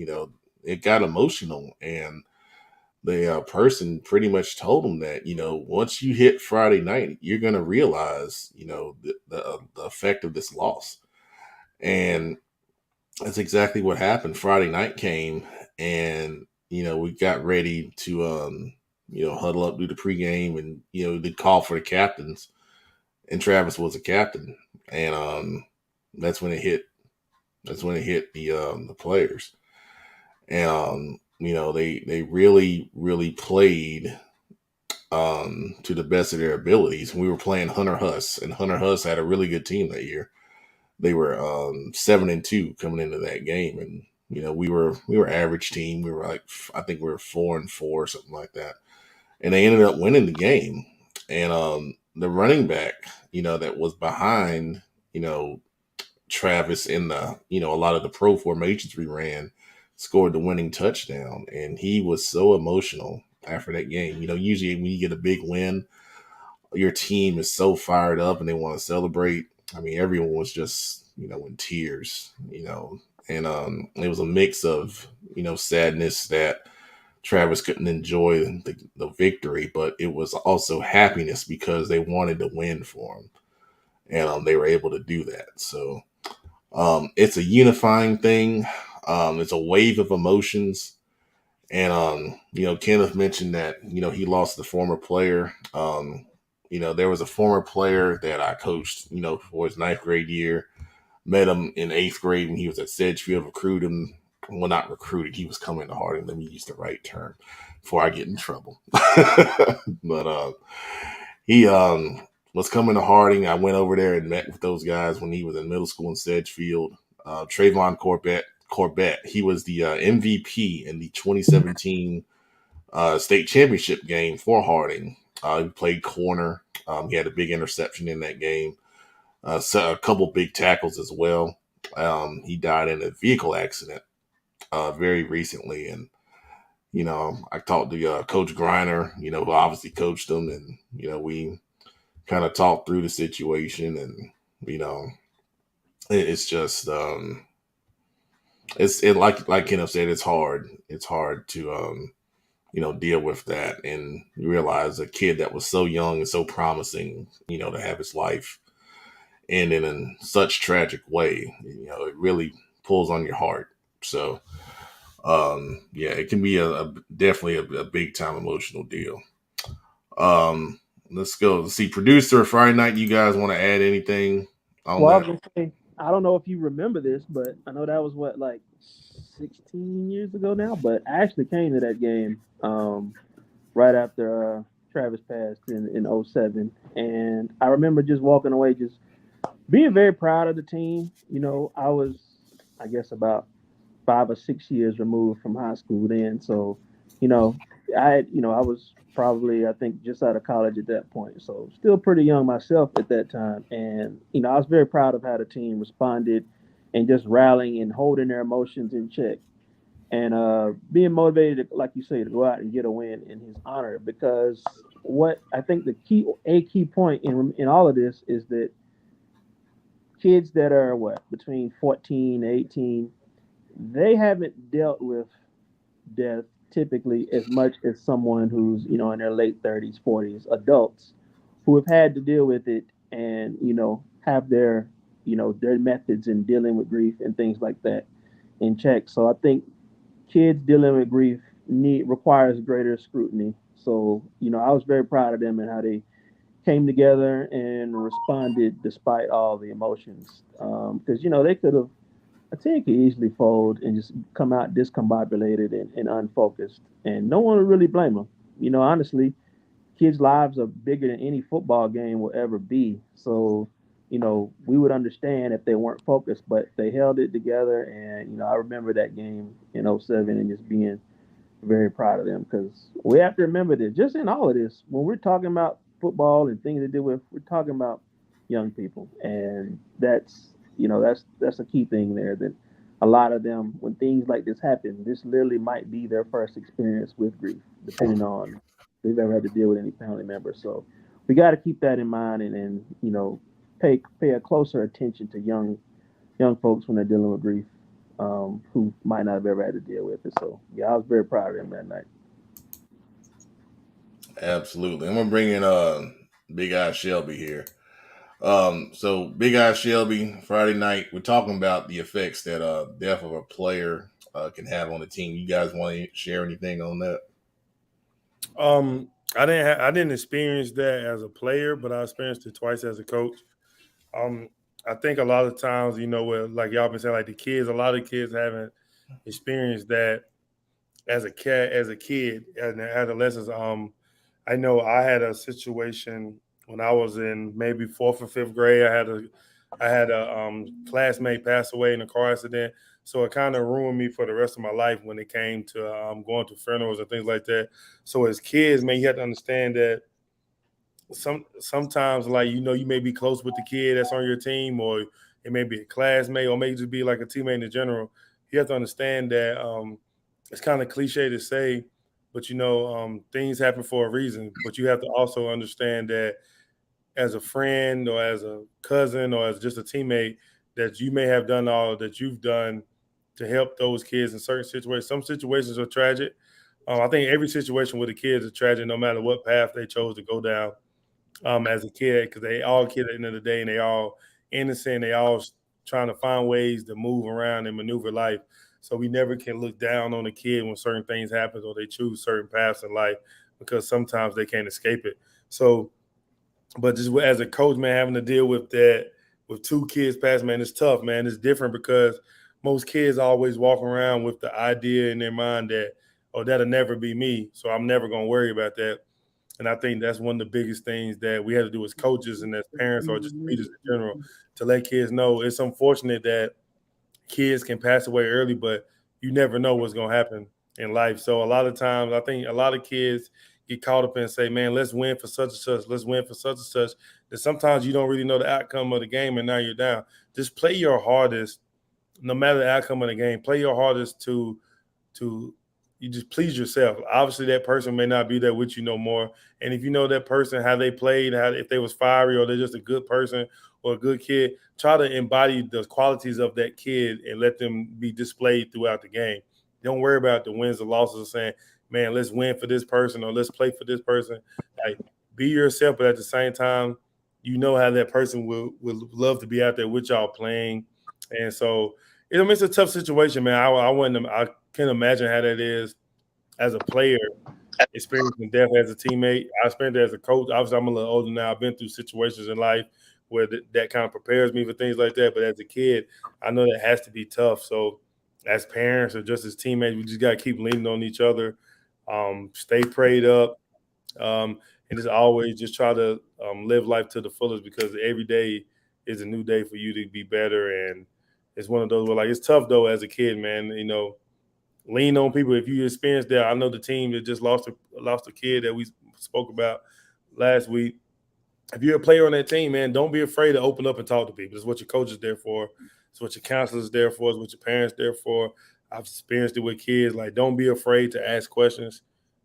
it got emotional. And the person pretty much told him that, once you hit Friday night, you're going to realize, the effect of this loss. And that's exactly what happened. Friday night came, and, we got ready to, huddle up, do the pregame, and, did call for the captains. And Travis was a captain, and that's when it hit. That's when it hit the players, and they really played to the best of their abilities. We were playing Hunter Huss, and Hunter Huss had a really good team that year. They were 7-2 coming into that game, and we were average team. We were I think we were 4-4, something like that, and they ended up winning the game. And the running back, that was behind, Travis in the, a lot of the pro formations we ran, scored the winning touchdown. And he was so emotional after that game. Usually when you get a big win, your team is so fired up and they want to celebrate. I mean, everyone was just, in tears, and it was a mix of, sadness that Travis couldn't enjoy the victory, but it was also happiness because they wanted to win for him, and they were able to do that. So it's a unifying thing. It's a wave of emotions, and Kenneth mentioned that he lost the former player. There was a former player that I coached, for his 9th grade year. Met him in 8th grade when he was at Sedgefield. Recruited him. Well, not recruited. He was coming to Harding. Let me use the right term before I get in trouble. But he was coming to Harding. I went over there and met with those guys when he was in middle school in Sedgefield. Trayvon Corbett. He was the MVP in the 2017 state championship game for Harding. He played corner. He had a big interception in that game. So a couple big tackles as well. He died in a vehicle accident very recently, and I talked to Coach Griner, who obviously coached him, and we kind of talked through the situation, and It's just like Kenneth said, it's hard. It's hard to deal with that and realize a kid that was so young and so promising, to have his life end in such tragic way. It really pulls on your heart. So yeah, it can be definitely a big time emotional deal. Let's go see producer Friday night. You guys want to add anything on Well, I was that? gonna say, I don't know if you remember this, but I know that was what, like 16 years ago now. But I actually came to that game right after Travis passed in '07, and I remember just walking away, just being very proud of the team. I was, I guess, about 5 or 6 years removed from high school then. So, you know, I was probably, I think, just out of college at that point. So, still pretty young myself at that time. And, I was very proud of how the team responded and just rallying and holding their emotions in check and being motivated, like you say, to go out and get a win in his honor. Because what I think a key point in all of this is that kids that are between 14 and 18, they haven't dealt with death typically as much as someone who's in their late 30s, 40s, adults who have had to deal with it and have their methods in dealing with grief and things like that in check. So I think kids dealing with grief requires greater scrutiny. So I was very proud of them and how they came together and responded despite all the emotions, because they could have, a team could easily fold and just come out discombobulated and unfocused, and no one would really blame them. Honestly, kids' lives are bigger than any football game will ever be. So, we would understand if they weren't focused, but they held it together. And, I remember that game in '07 and just being very proud of them, because we have to remember that just in all of this, when we're talking about football and things to do with, we're talking about young people, and that's a key thing there. That a lot of them, when things like this happen, this literally might be their first experience with grief, depending on if they've ever had to deal with any family member. So we got to keep that in mind, and pay a closer attention to young folks when they're dealing with grief, who might not have ever had to deal with it. So yeah, I was very proud of him that night. Absolutely. I'm gonna bring in Big Eye Shelby here. So Big Eye Shelby, Friday night, we're talking about the effects that death of a player can have on the team. You guys want to share anything on that? I didn't experience that as a player, but I experienced it twice as a coach. Um, I think a lot of times, where, like y'all been saying, like the kids, a lot of kids haven't experienced that as a kid, and adolescents. I know I had a situation when I was in maybe fourth or fifth grade. I had a classmate pass away in a car accident, so it kind of ruined me for the rest of my life when it came to going to funerals and things like that. So as kids, man, you have to understand that sometimes, like, you may be close with the kid that's on your team, or it may be a classmate, or maybe just be like a teammate in general. You have to understand that it's kind of cliche to say, but things happen for a reason. But you have to also understand that as a friend or as a cousin or as just a teammate, that you may have done all that you've done to help those kids in certain situations. Some situations are tragic. I think every situation with the kids is tragic, no matter what path they chose to go down as a kid, because they all kids at the end of the day, and they all innocent. They all trying to find ways to move around and maneuver life. So we never can look down on a kid when certain things happen or they choose certain paths in life, because sometimes they can't escape it. So, but just as a coach, man, having to deal with that with two kids past, man, it's tough, man. It's different because most kids always walk around with the idea in their mind that, oh, that'll never be me, so I'm never gonna worry about that. And I think that's one of the biggest things that we have to do as coaches and as parents, or just leaders in general, to let kids know it's unfortunate that kids can pass away early, but you never know what's going to happen in life. So a lot of times, I think a lot of kids get caught up and say, man, let's win for such and such. Let's win for such and such. That sometimes you don't really know the outcome of the game, and now you're down. Just play your hardest, no matter the outcome of the game. Play your hardest to you just please yourself. Obviously, that person may not be there with you no more. And if you know that person, how they played, if they was fiery, or they're just a good person, or a good kid, try to embody the qualities of that kid and let them be displayed throughout the game. Don't worry about the wins or losses of saying, man, let's win for this person or let's play for this person. Like, be yourself, but at the same time, you know how that person will love to be out there with y'all playing. And so it's a tough situation, man. I can't imagine how that is as a player, experiencing death as a teammate. I experienced it as a coach. Obviously, I'm a little older now. I've been through situations in life where that kind of prepares me for things like that. But as a kid, I know that has to be tough. So as parents or just as teammates, we just got to keep leaning on each other, stay prayed up, and just always just try to live life to the fullest, because every day is a new day for you to be better. And it's one of those where, like, it's tough though as a kid, man. You know, lean on people. If you experience that, I know the team that just lost a kid that we spoke about last week. If you're a player on that team, man, don't be afraid to open up and talk to people. It's what your coach is there for. It's what your counselor is there for. It's what your parents are there for. I've experienced it with kids. Like, don't be afraid to ask questions,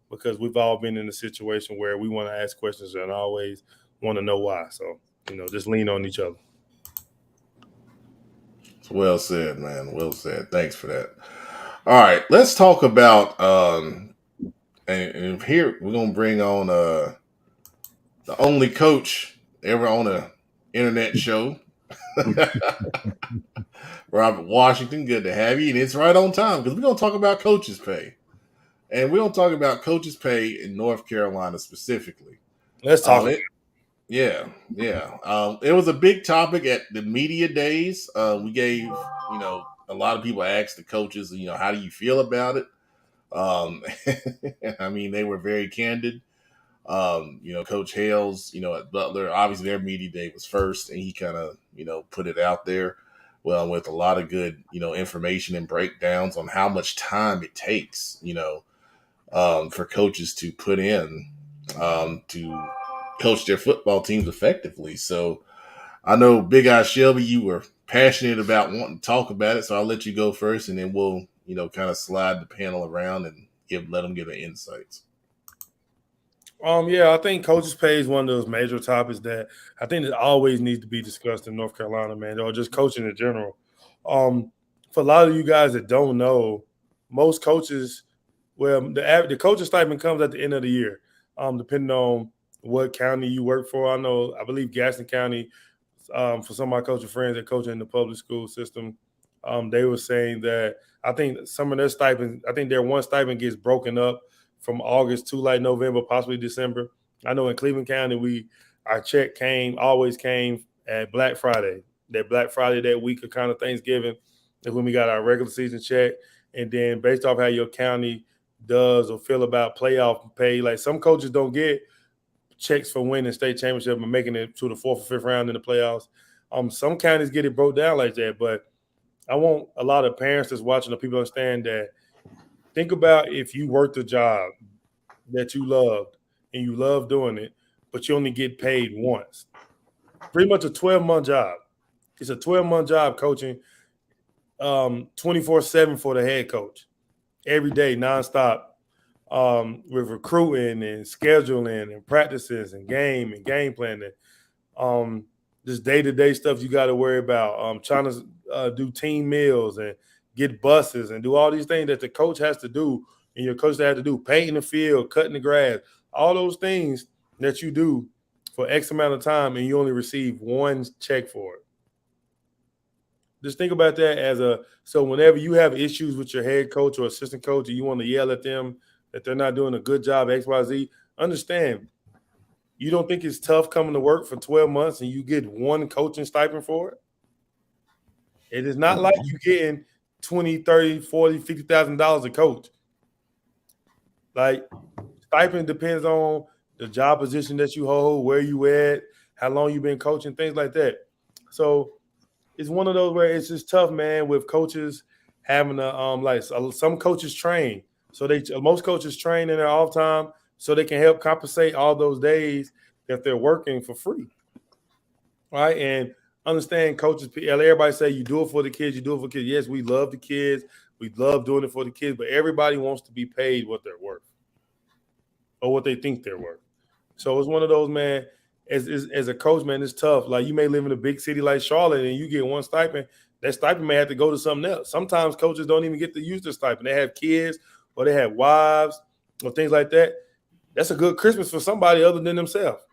because we've all been in a situation where we want to ask questions and always want to know why. So, just lean on each other. Well said, man. Well said. Thanks for that. All right, let's talk about and here we're gonna bring on the only coach ever on a internet show. Robert Washington, good to have you. And it's right on time, because we're gonna talk about coaches' pay. And we're gonna talk about coaches' pay in North Carolina specifically. Let's talk about it. Yeah. It was a big topic at the media days. We gave, a lot of people asked the coaches, how do you feel about it? I mean, they were very candid. Coach Hales, at Butler, obviously their media day was first, and he kind of, put it out there, well, with a lot of good, information and breakdowns on how much time it takes, for coaches to put in to coach their football teams effectively. So I know Big Eye Shelby, you were passionate about wanting to talk about it, so I'll let you go first, and then we'll, kind of slide the panel around and let them give their insights. I think coaches' pay is one of those major topics that I think that always needs to be discussed in North Carolina, man, or just coaching in general. For a lot of you guys that don't know, most coaches, the coach's stipend comes at the end of the year, depending on what county you work for. I believe Gaston County, for some of my coaching friends that coach in the public school system, they were saying that I think some of their stipends, I think their one stipend gets broken up from August to like November, possibly December. I know in Cleveland County, our check always came at Black Friday. That Black Friday, that week of kind of Thanksgiving, is when we got our regular season check. And then based off how your county does or feel about playoff pay, like some coaches don't get checks for winning state championship and making it to the 4th or 5th round in the playoffs. Some counties get it broke down like that, but I want a lot of parents that's watching, the people understand that. Think about if you worked a job that you loved and you love doing it, but you only get paid once. Pretty much a 12-month job. It's a 12-month job coaching 24/7 for the head coach. Every day, nonstop, with recruiting and scheduling and practices and game planning. Just day-to-day stuff you got to worry about. Trying to do team meals and get buses and do all these things that the coach has to do, and your coach has to do, painting the field, cutting the grass, all those things that you do for X amount of time, and you only receive one check for it. Just think about that so whenever you have issues with your head coach or assistant coach and you want to yell at them that they're not doing a good job, XYZ, understand, you don't think it's tough coming to work for 12 months and you get one coaching stipend for it? It is not like you getting $20, $30, $40, $50,000 a coach. Like, stipend depends on the job position that you hold, where you at, how long you've been coaching, things like that. So it's one of those where it's just tough, man, with coaches having some coaches train. So most coaches train in their off time so they can help compensate all those days that they're working for free. Right? And understand coaches, everybody say you do it for the kids, you do it for kids. Yes, we love the kids. We love doing it for the kids, but everybody wants to be paid what they're worth or what they think they're worth. So it's one of those, man, as a coach, man, it's tough. Like you may live in a big city like Charlotte and you get one stipend. That stipend may have to go to something else. Sometimes coaches don't even get to use their stipend. They have kids or they have wives or things like that. That's a good Christmas for somebody other than themselves.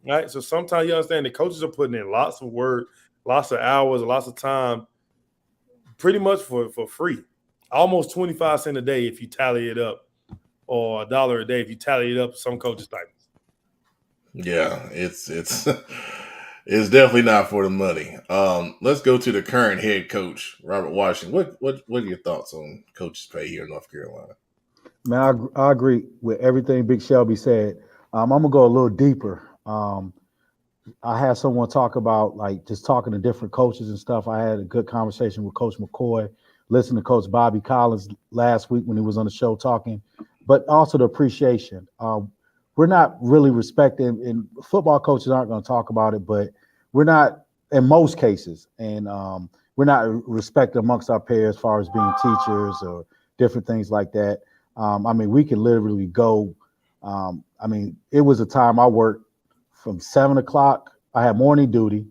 Right? So sometimes you understand the coaches are putting in lots of work, lots of hours, lots of time, pretty much for free. Almost 25 cents a day if you tally it up, or $1 a day if you tally it up some coaches' stipends. Yeah, it's it's definitely not for the money. Let's go to the current head coach, Robert Washington. What are your thoughts on coaches' pay here in North Carolina? Man, I agree with everything Big Shelby said. I'm gonna go a little deeper. I had someone talk about like just talking to different coaches and stuff. I had a good conversation with Coach McCoy, listened to Coach Bobby Collins last week when he was on the show talking, but also the appreciation. We're not really respecting, and football coaches aren't going to talk about it, but we're not in most cases, and we're not respected amongst our peers as far as being teachers or different things like that. I mean, we can literally go. I mean, it was a time I worked from 7 o'clock. I had morning duty.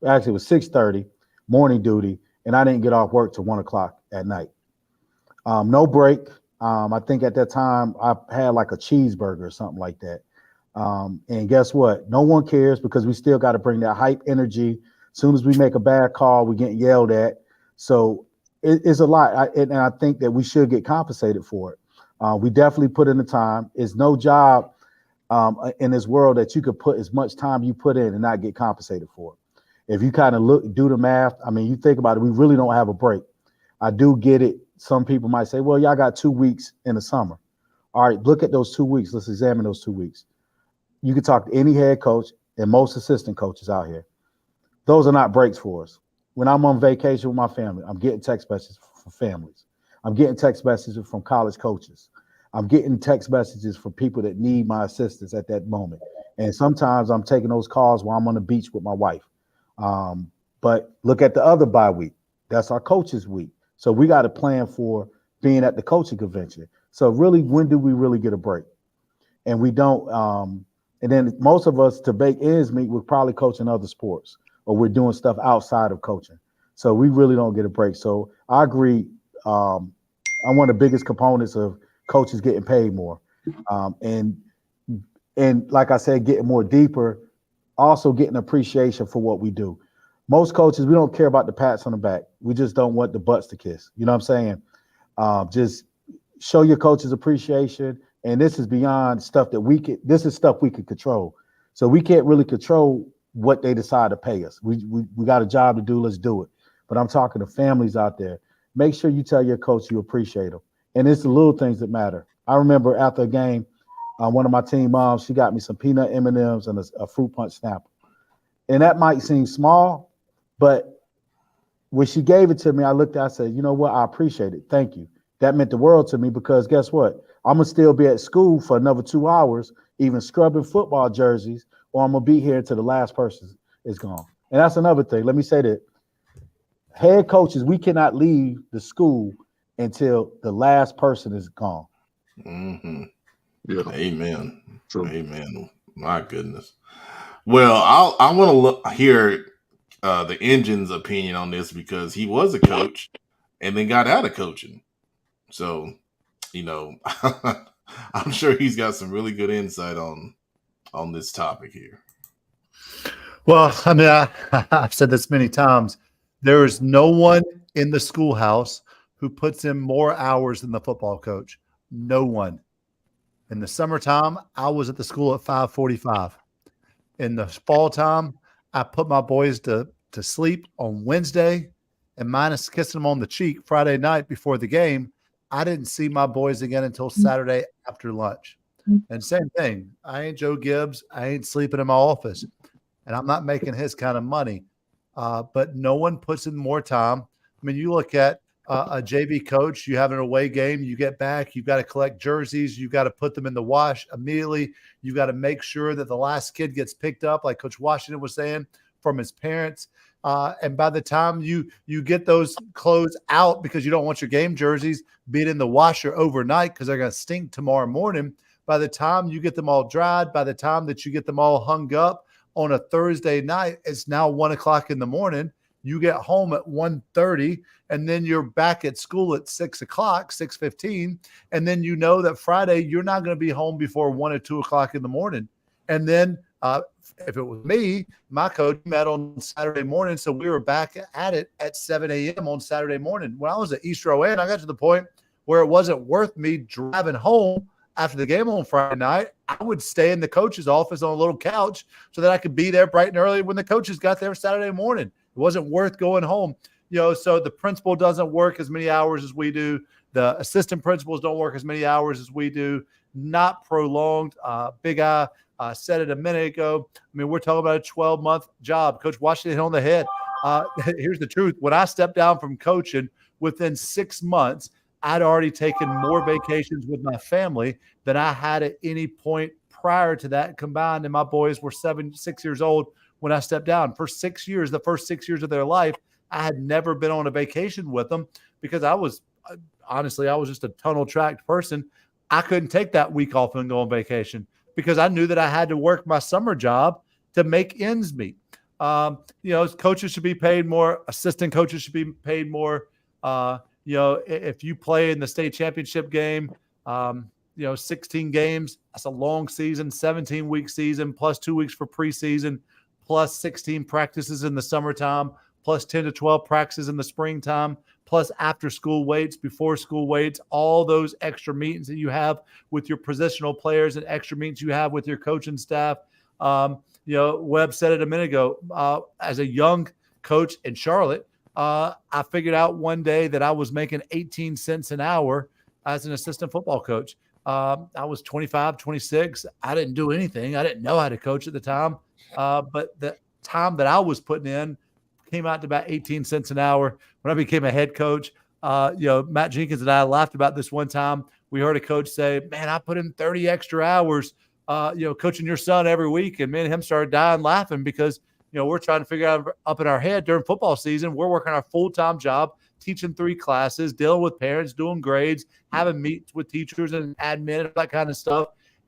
Actually, it was 6:30 morning duty, and I didn't get off work till 1 o'clock at night. No break. I think at that time I had like a cheeseburger or something like that. And guess what? No one cares because we still got to bring that hype energy. As soon as we make a bad call, we're getting yelled at. So it's a lot. And I think that we should get compensated for it. We definitely put in the time. It's no job in this world that you could put as much time you put in and not get compensated for it. If you kind of do the math, I mean, you think about it, we really don't have a break. I do get it. Some people might say, well, y'all got 2 weeks in the summer. All right, look at those 2 weeks. Let's examine those 2 weeks. You can talk to any head coach and most assistant coaches out here. Those are not breaks for us. When I'm on vacation with my family, I'm getting text messages from families. I'm getting text messages from college coaches. I'm getting text messages from people that need my assistance at that moment. And sometimes I'm taking those calls while I'm on the beach with my wife. But look at the other bye week. That's our coaches week. So we got to plan for being at the coaching convention. So really, when do we really get a break? And we don't. And then most of us, to make ends meet, we're probably coaching other sports or we're doing stuff outside of coaching. So we really don't get a break. So I agree. I'm one of the biggest components of coaches getting paid more. And like I said, getting more deeper, also getting appreciation for what we do. Most coaches, we don't care about the pats on the back. We just don't want the butts to kiss. You know what I'm saying? Just show your coaches appreciation. And this is beyond stuff that this is stuff we can control. So we can't really control what they decide to pay us. We got a job to do. Let's do it. But I'm talking to families out there. Make sure you tell your coach you appreciate them. And it's the little things that matter. I remember after a game, one of my team moms, she got me some peanut M&Ms and a fruit punch snapper. And that might seem small, but when she gave it to me, I looked at it, I said, you know what? I appreciate it. Thank you. That meant the world to me because guess what? I'm going to still be at school for another 2 hours, even scrubbing football jerseys, or I'm going to be here until the last person is gone. And that's another thing. Let me say that head coaches, we cannot leave the school until the last person is gone. Mm-hmm. Yeah. Amen. True. Amen. My goodness. Well, I want to hear the Engine's opinion on this because he was a coach and then got out of coaching. So, you know, I'm sure he's got some really good insight on this topic here. Well, I mean, I've said this many times. There is no one in the schoolhouse who puts in more hours than the football coach. No one. In the summertime, I was at the school at 5:45. In the fall time, I put my boys to sleep on Wednesday, and minus kissing them on the cheek Friday night before the game, I didn't see my boys again until Saturday after lunch. And same thing. I ain't Joe Gibbs. I ain't sleeping in my office, and I'm not making his kind of money. But no one puts in more time. I mean, you look at a JV coach, you have an away game, you get back, you've got to collect jerseys, you've got to put them in the wash immediately. You've got to make sure that the last kid gets picked up, like Coach Washington was saying, from his parents. And by the time you get those clothes out because you don't want your game jerseys being in the washer overnight because they're going to stink tomorrow morning, by the time you get them all dried, by the time that you get them all hung up on a Thursday night, it's now 1 o'clock in the morning. You get home at 1:30, and then you're back at school at 6 o'clock, 6:15. And then you know that Friday, you're not going to be home before 1 or 2 o'clock in the morning. And then if it was me, my coach met on Saturday morning. So we were back at it at 7 a.m. on Saturday morning. When I was at East Row Inn, I got to the point where it wasn't worth me driving home after the game on Friday night. I would stay in the coach's office on a little couch so that I could be there bright and early when the coaches got there Saturday morning. It wasn't worth going home. So the principal doesn't work as many hours as we do. The assistant principals don't work as many hours as we do. Not prolonged. Big Eye said it a minute ago. I mean, we're talking about a 12-month job. Coach Washington hit on the head. Here's the truth. When I stepped down from coaching, within 6 months, I'd already taken more vacations with my family than I had at any point prior to that combined. And my boys were 6 years old when I stepped down. For 6 years, the first 6 years of their life, I had never been on a vacation with them because I was just a tunnel tracked person. I couldn't take that week off and go on vacation because I knew that I had to work my summer job to make ends meet. Coaches should be paid more. Assistant coaches should be paid more. If you play in the state championship game, 16 games, that's a long season, 17-week season, plus 2 weeks for preseason, plus 16 practices in the summertime, plus 10 to 12 practices in the springtime, plus after school weights, before school weights, all those extra meetings that you have with your positional players and extra meetings you have with your coaching staff. Webb said it a minute ago, as a young coach in Charlotte, I figured out one day that I was making 18 cents an hour as an assistant football coach. I was 25, 26. I didn't do anything. I didn't know how to coach at the time. But the time that I was putting in came out to about 18 cents an hour. When I became a head coach, Matt Jenkins and I laughed about this one time. We heard a coach say, man, I put in 30 extra hours, coaching your son every week. And me and him started dying laughing because, we're trying to figure out up in our head during football season, we're working our full-time job, teaching 3 classes, dealing with parents, doing grades, having meets with teachers and admin and that kind of stuff.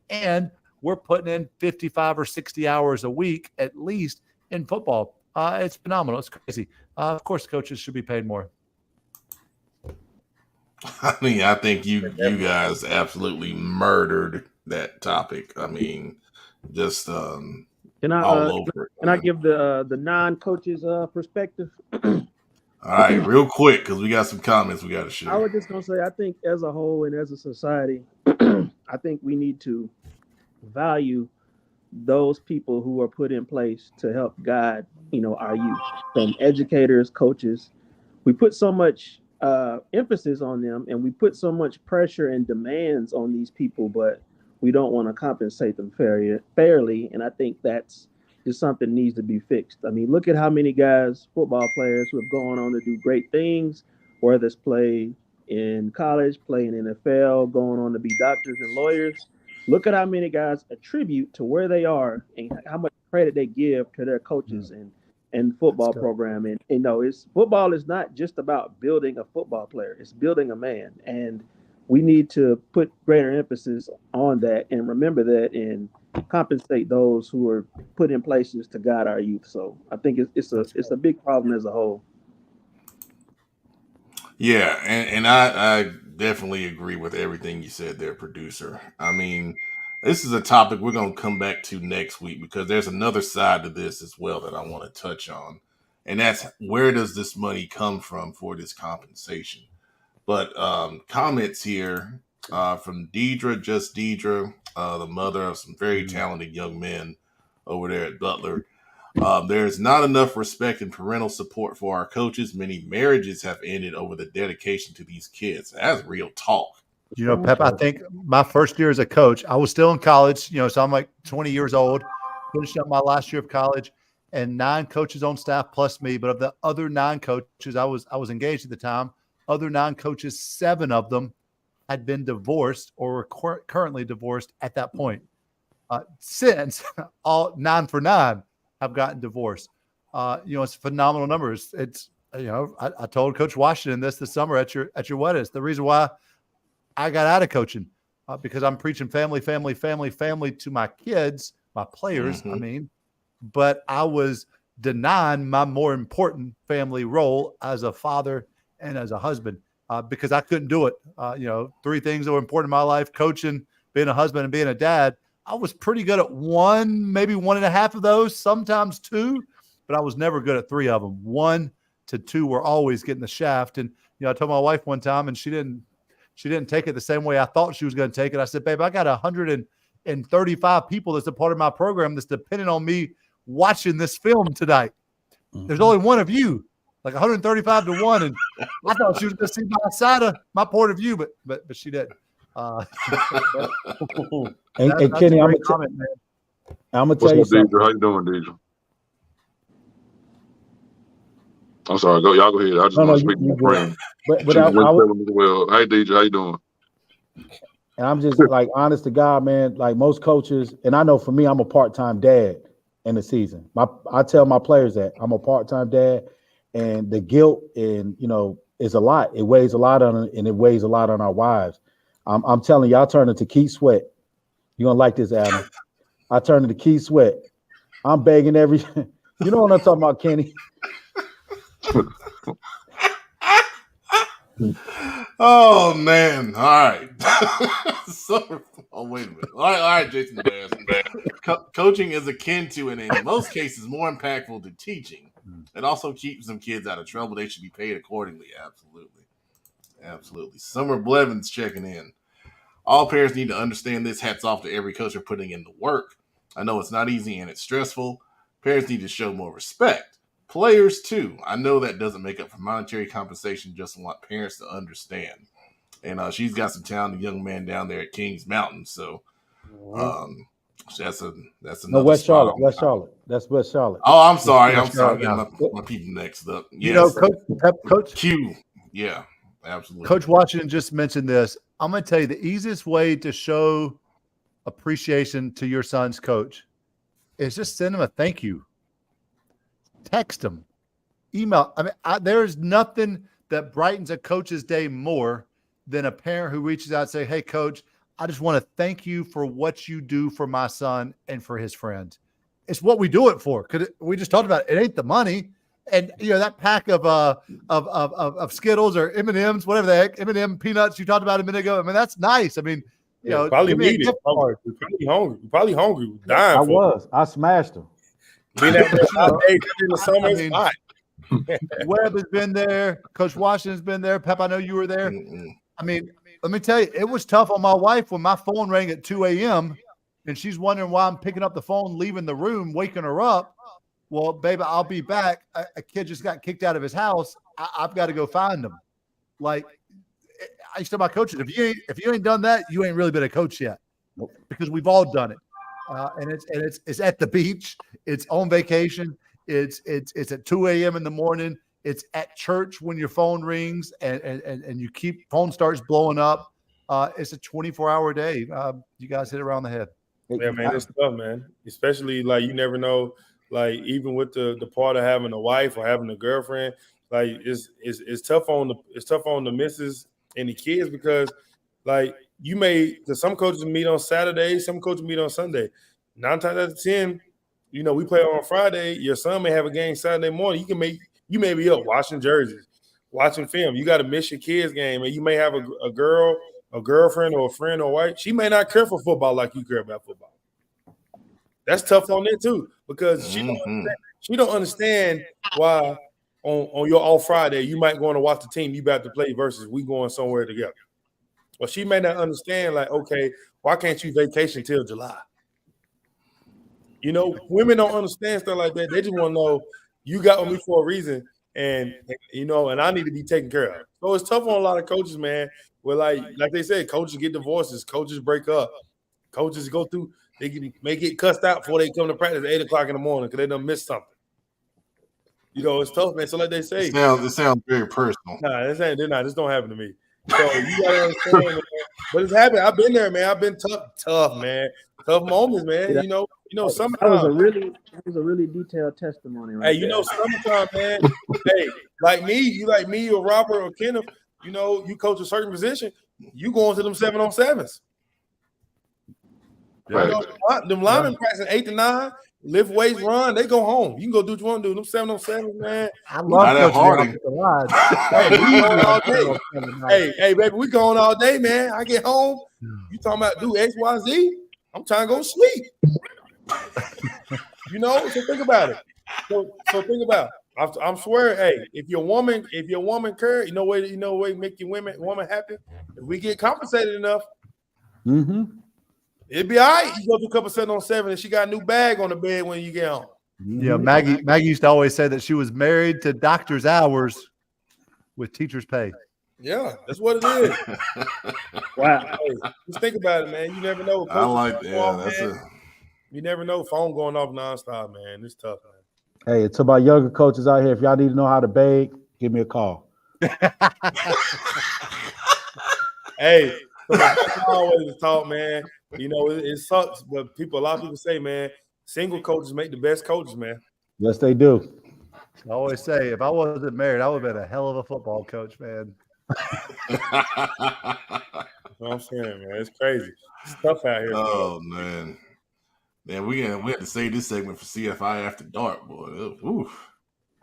And we're putting in 55 or 60 hours a week at least in football. It's phenomenal. It's crazy. Of course, coaches should be paid more. I mean, I think you guys absolutely murdered that topic. I mean, just Can I all over it. Can I give the non-coaches perspective? All right, real quick, because we got some comments we got to share. I was just gonna say, I think as a whole and as a society, I think we need to value those people who are put in place to help guide, our youth, from educators, coaches. We put so much emphasis on them, and we put so much pressure and demands on these people, but we don't want to compensate them fairly. And I think that's just something that needs to be fixed. I mean, look at how many guys, football players, who have gone on to do great things, whether it's play in college, play in NFL, going on to be doctors and lawyers. Look at how many guys attribute to where they are and how much credit they give to their coaches and football program. And football is not just about building a football player; it's building a man. And we need to put greater emphasis on that and remember that and compensate those who are put in places to guide our youth. So I think it's a big problem as a whole. Yeah, and I definitely agree with everything you said there, producer. I mean, this is a topic we're going to come back to next week because there's another side to this as well that I want to touch on. And that's, where does this money come from for this compensation? But comments here from Deidre, the mother of some very talented young men over there at Butler. There's not enough respect and parental support for our coaches. Many marriages have ended over the dedication to these kids. That's real talk. Pep, I think my first year as a coach, I was still in college, so I'm like 20 years old, finished up my last year of college, and 9 coaches on staff plus me. But of the other 9 coaches, I was engaged at the time. Other 9 coaches, 7 of them had been divorced or were currently divorced at that point. Since all 9 for 9 have gotten divorced. It's phenomenal numbers. It's, I told Coach Washington this summer at your wedding. It's the reason why I got out of coaching. because I'm preaching family to my kids, my players, Mhm. I mean, but I was denying my more important family role as a father and as a husband because I couldn't do it. 3 things that were important in my life: coaching, being a husband, and being a dad. I was pretty good at 1, maybe 1.5 of those, sometimes 2, but I was never good at 3 of them. 1 to 2 were always getting the shaft. And I told my wife one time, and she didn't take it the same way I thought she was going to take it. I said, babe, I got 135 people that's a part of my program that's depending on me watching this film tonight. There's only one of you, like 135 to 1. And I thought she was going to see my side of my point of view, but she didn't. And That's Kenny, a I'm great comment, man. gonna What's tell you up, something. Deidre? How you doing, Deidre? I'm sorry. Y'all go ahead. I just No, want to you speak to my good. friend. But She I was was, telling me, well, hey, Deidre, how you doing? and I'm just like honest to God, man. Like most coaches, and I know for me, I'm a part-time dad in the season. I tell my players that I'm a part-time dad, and the guilt and is a lot. It weighs a lot on it, and it weighs a lot on our wives. I'm telling y'all, turn into Keith Sweat. You're gonna like this, Adam. I turn into Keith Sweat. I'm begging every you know what I'm talking about, Kenny. Oh man! All right. Wait a minute. All right, Jason Bass. Coaching is akin to, and in most cases, more impactful to teaching. It also keeps some kids out of trouble. They should be paid accordingly. Absolutely. Summer Blevins checking in. All parents need to understand this. Hats off to every coach for putting in the work. I know it's not easy and it's stressful. Parents need to show more respect. Players, too. I know that doesn't make up for monetary compensation, just want parents to understand. And she's got some talented young man down there at Kings Mountain. So that's another West spot. Charlotte. West Charlotte. That's West Charlotte. Oh, I'm sorry. West I'm Charlotte getting my people mixed up. Coach Q. Yeah, absolutely. Coach Washington just mentioned this. I'm going to tell you the easiest way to show appreciation to your son's coach is just send him a thank you. Text him, email. I mean, there's nothing that brightens a coach's day more than a parent who reaches out and say, hey, coach, I just want to thank you for what you do for my son and for his friends. It's what we do it for. We just talked about it. It ain't the money. And that pack of Skittles or M&Ms, whatever the heck, M&M peanuts you talked about a minute ago. I mean, that's nice. I mean, probably give me a need gift it. card. We're probably hungry. We're dying I smashed them. Being out there 5 days in the summer is hot. Webb has been there. Coach Washington's been there. Pep, I know you were there. I mean, let me tell you, it was tough on my wife when my phone rang at 2 a.m. and she's wondering why I'm picking up the phone, leaving the room, waking her up. Well, baby, I'll be back. A kid just got kicked out of his house. I've got to go find him. Like I used to tell my coaches, if you ain't done that, you ain't really been a coach yet, because we've all done it. And it's at the beach. It's on vacation. It's at 2 a.m. in the morning. It's at church when your phone rings and you keep phone starts blowing up. It's a 24-hour day. You guys hit it around the head. Yeah, man, it's tough, man. Especially like you never know. Like even with the part of having a wife or having a girlfriend, like it's tough on the missus and the kids, because like because some coaches meet on Saturday, some coaches meet on Sunday. 9 times out of 10, we play on Friday. Your son may have a game Saturday morning. You may be up washing jerseys, watching film. You got to miss your kids' game, and you may have a girlfriend or a friend or wife. She may not care for football like you care about football. That's tough on it too, because she don't understand why on your off Friday you might go on to watch the team you about to play versus we going somewhere together. Well, she may not understand, like, okay, why can't you vacation till July? Women don't understand stuff like that. They just want to know you got with me for a reason, and and I need to be taken care of. So it's tough on a lot of coaches, man. Where like they said, coaches get divorces, coaches break up, coaches go through. They may get cussed out before they come to practice at 8 o'clock in the morning because they done missed something. It's tough, man. So like they say, it sounds very personal. Nah, they're not. This don't happen to me. So you gotta understand, man. But it's happened. I've been there, man. I've been tough, man. Tough moments, man. Sometimes that was a really detailed testimony, right? Hey, summertime, man. Hey, you like me or Robert or Kenneth. You coach a certain position. You go into them 7-on-7s. You know, them linemen practicing 8 to 9, lift weights, run. They go home. You can go do what you want to do. Them 7 on 7, man. I love coaching Harding. the line. Hey, we going all day. Hey, baby, we going all day, man. I get home. You talking about do X, Y, Z? I'm trying to go sleep. You know, so think about it. So think about it. I'm swearing, hey, if your woman care, you know way make your woman happy. If we get compensated enough, it'd be all right. You go do a couple 7 on 7, and she got a new bag on the bed when you get home. Yeah, Maggie used to always say that she was married to doctor's hours with teacher's pay. Yeah, that's what it is. Wow. Hey, just think about it, man. You never know. I like that. That's it. You never know. Phone going off nonstop, man. It's tough, man. Hey, to my younger coaches out here, if y'all need to know how to bake, give me a call. Hey, so I always talk, man. You know, it sucks, but a lot of people say, man, single coaches make the best coaches, man. Yes, they do. I always say, if I wasn't married, I would have been a hell of a football coach, man. That's what I'm saying, man. It's crazy. It's tough out here. Oh, man. Man, we had to save this segment for CFI After Dark, boy.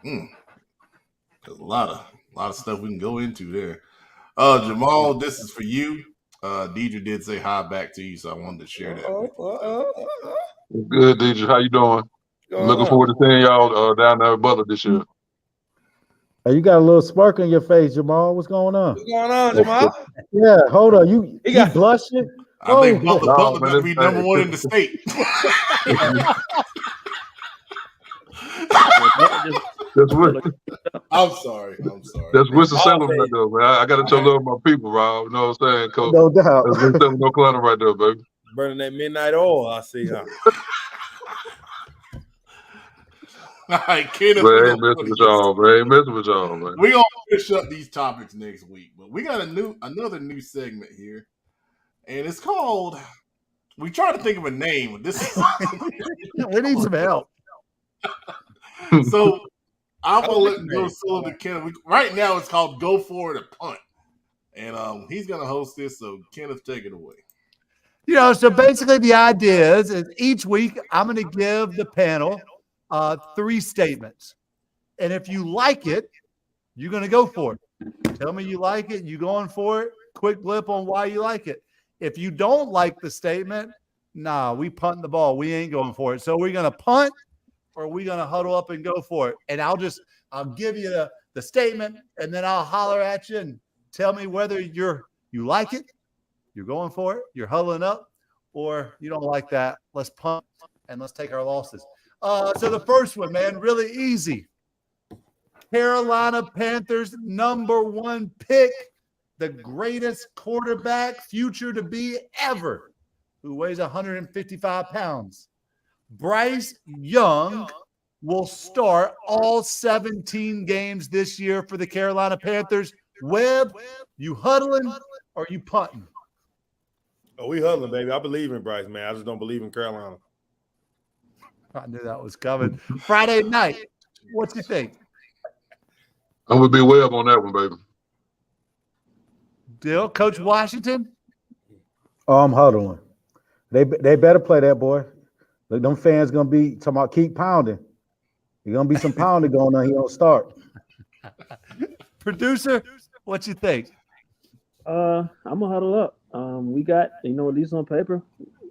There's a lot of stuff we can go into there. Jamal, this is for you. Deidre did say hi back to you, so I wanted to share that. Good, Deidre. How you doing? Looking forward to seeing y'all down there at Butler this year. Hey, you got a little spark on your face, Jamal. What's going on? What's going on, Jamal? Yeah, hold on. You blushing? I think Butler got to be number one in the state. I'm sorry. That's Winston-Salem right there, man. I got to show love my people, Rob. You know what I'm saying, Coach? No doubt. That's Winston-Salem, North Carolina right there, baby. Burning that midnight oil, I see, huh? All right, Kenneth. Man, ain't messing with y'all, man. We're going to finish up these topics next week, but we got another new segment here, and it's called, we try to think of a name, but this is we need some help. So I'm going to let go solo to Kenneth. Right now it's called Go For It or Punt, and he's going to host this, so Kenneth, take it away. You know, so basically the idea is each week I'm going to give the panel 3 statements. And if you like it, you're going to go for it. Tell me you like it, you going for it. Quick blip on why you like it. If you don't like the statement, nah, we punt the ball. We ain't going for it. So we're going to punt or we're going to huddle up and go for it. And I'll give you the statement, and then I'll holler at you and tell me whether you like it, you're going for it, you're huddling up, or you don't like that. Let's punt and let's take our losses. So the first one, man, really easy. Carolina Panthers #1 pick, the greatest quarterback future to be ever, who weighs 155 pounds. Bryce Young will start all 17 games this year for the Carolina Panthers. Webb, you huddling or you punting? Oh, we huddling, baby. I believe in Bryce, man. I just don't believe in Carolina. I knew that was coming. Friday night, what you think? I'm going to be Webb on that one, baby. Deal, Coach Washington? Oh, I'm huddling. They better play that, boy. Look, them fans going to be talking about keep pounding. There's going to be some pounding going on. He don't start. Producer, what you think? I'm going to huddle up. We got, at least on paper,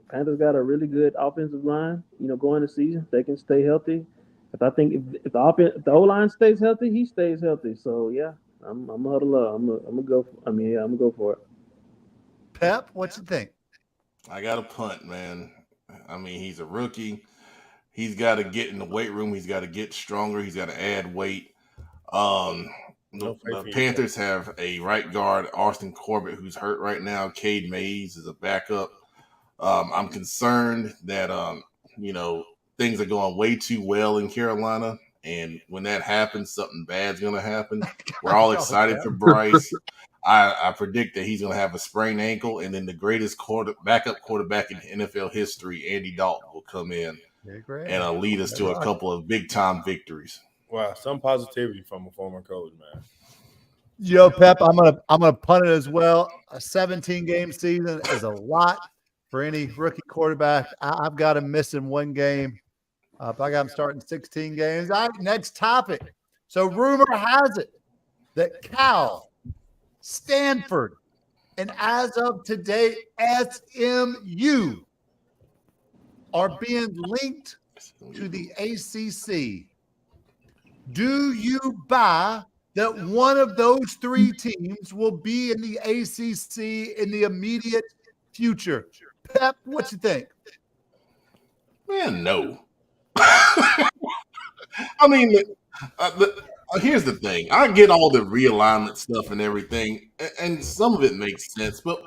Panthers got a really good offensive line, going the season. They can stay healthy. If the O-line stays healthy, he stays healthy. So, yeah, I'm going to huddle up. I'm going to go for it. Pep, what you think? I got a punt, man. I mean, he's a rookie. He's got to get in the weight room. He's got to get stronger. He's got to add weight. The Panthers have a right guard, Austin Corbett, who's hurt right now. Cade Mays is a backup. I'm concerned that, things are going way too well in Carolina. And when that happens, something bad's going to happen. We're all excited for Bryce. I predict that he's going to have a sprained ankle, and then the greatest backup quarterback in NFL history, Andy Dalton, will come in and lead us to a couple of big-time victories. Wow, some positivity from a former coach, man. Pep, I'm gonna punt it as well. A 17-game season is a lot. for any rookie quarterback. I've got him missing one game. But I got him starting 16 games. All right, next topic. So rumor has it that Cal, Stanford, and as of today, SMU are being linked to the ACC. Do you buy that one of those three teams will be in the ACC in the immediate future? Pep, what you think? Man, no. I mean, here's the thing. I get all the realignment stuff and everything, and some of it makes sense, but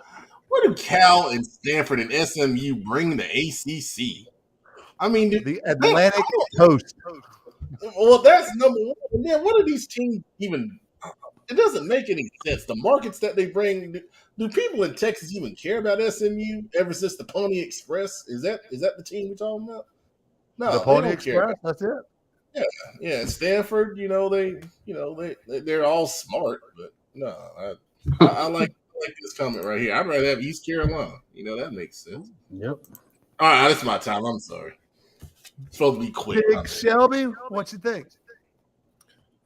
what do Cal and Stanford and SMU bring to ACC? I mean, The Atlantic Coast. well, that's number one. And then what are these teams even? It doesn't make any sense. The markets that they bring. Do people in Texas even care about SMU ever since the Pony Express? Is that the team we're talking about? No, The Pony they don't care. Express. That's it. Yeah. Stanford, they're all smart, but no, I like this comment right here. I'd rather have East Carolina. That makes sense. Yep. All right, that's my time. I'm sorry. It's supposed to be quick. Big Shelby, what you think?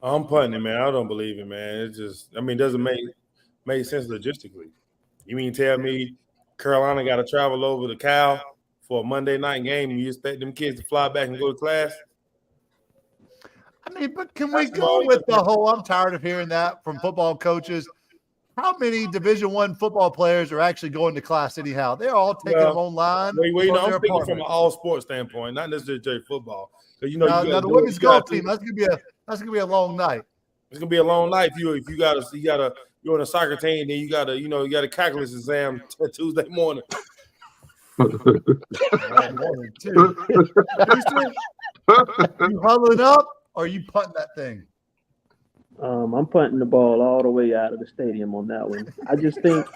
I'm punting it, man. I don't believe it, man. It just, it doesn't make sense logistically. You mean tell me Carolina got to travel over to Cal for a Monday night game and you expect them kids to fly back and go to class? But can we go with the whole, I'm tired of hearing that from football coaches. How many Division I football players are actually going to class anyhow? They're all taking them online. I'm thinking from an all sports standpoint, not necessarily football. So now the women's golf team, that's gonna be a long night. It's gonna be a long night if you're on a soccer team, then you got a calculus exam Tuesday morning. You huddling up or are you putting that thing? I'm punting the ball all the way out of the stadium on that one. I just think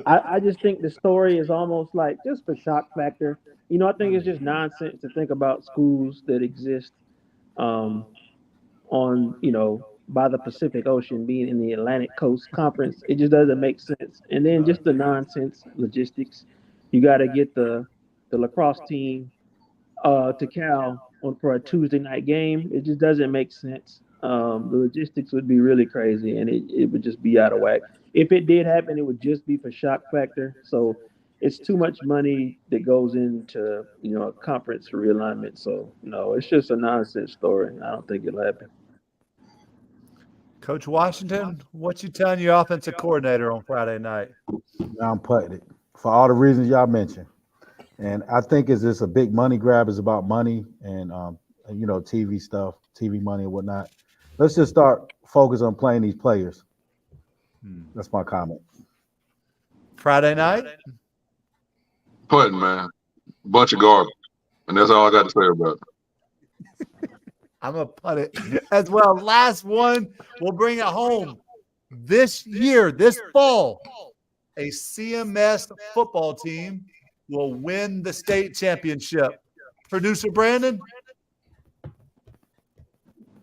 the story is almost like just for shock factor. I think it's just nonsense to think about schools that exist on by the Pacific Ocean being in the Atlantic Coast Conference. It just doesn't make sense. And then just the nonsense logistics. You got to get the lacrosse team to Cal for a Tuesday night game. It just doesn't make sense. The logistics would be really crazy, and it would just be out of whack. If it did happen, it would just be for shock factor. So it's too much money that goes into a conference realignment. So no, it's just a nonsense story. I don't think it'll happen. Coach Washington, what you telling your offensive coordinator on Friday night? I'm putting it for all the reasons y'all mentioned, and I think it's just a big money grab. It's about money and TV stuff, TV money and whatnot. Let's just start focus on playing these players. That's my comment. Friday night? Putting, man. Bunch of garbage. And that's all I got to say about it. I'm going to put it as well. Last one. We'll bring it home. This year, this fall, a CMS football team will win the state championship. Producer Brandon?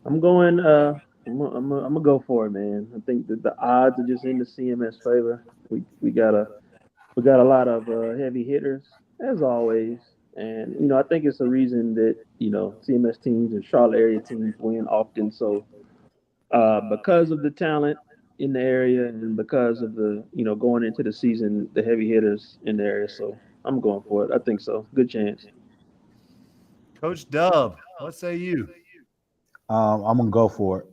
I'm going. I'm gonna go for it, man. I think that the odds are just in the CMS favor. We got a lot of heavy hitters as always, and I think it's a reason that CMS teams and Charlotte area teams win often. So because of the talent in the area and because of the going into the season, the heavy hitters in the area. So I'm going for it. I think so. Good chance. Coach Dub, what say you? I'm gonna go for it.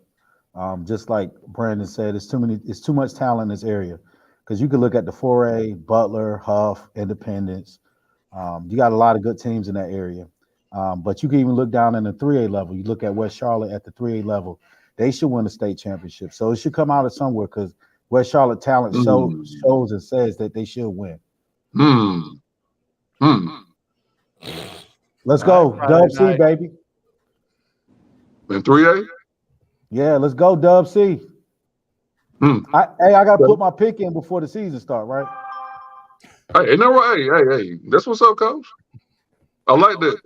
Just like Brandon said, it's too much talent in this area. Because you could look at the 4A, Butler, Huff, Independence. You got a lot of good teams in that area. But you can even look down in the 3A level. You look at West Charlotte at the 3A level. They should win the state championship. So it should come out of somewhere because West Charlotte talent shows and says that they should win. Let's go. Dub C, baby. In 3A? Yeah, let's go, Dub C. I got to put my pick in before the season start, right? Hey, hey, that's what's up, Coach. I like that.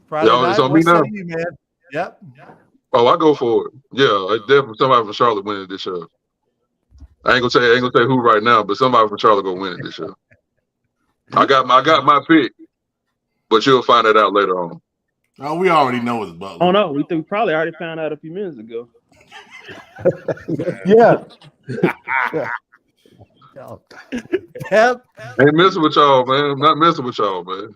Friday night, it's on what me now. say you, man? Yep. Oh, I go for it. Yeah, definitely somebody from Charlotte winning this show. I ain't gonna tell you who right now, but somebody from Charlotte gonna win it this year. I got my pick, but you'll find it out later on. Oh, we already know it's Butler. Oh no, we probably already found out a few minutes ago. Yeah. Pep, Ain't messing with y'all, man. I'm not messing with y'all, man.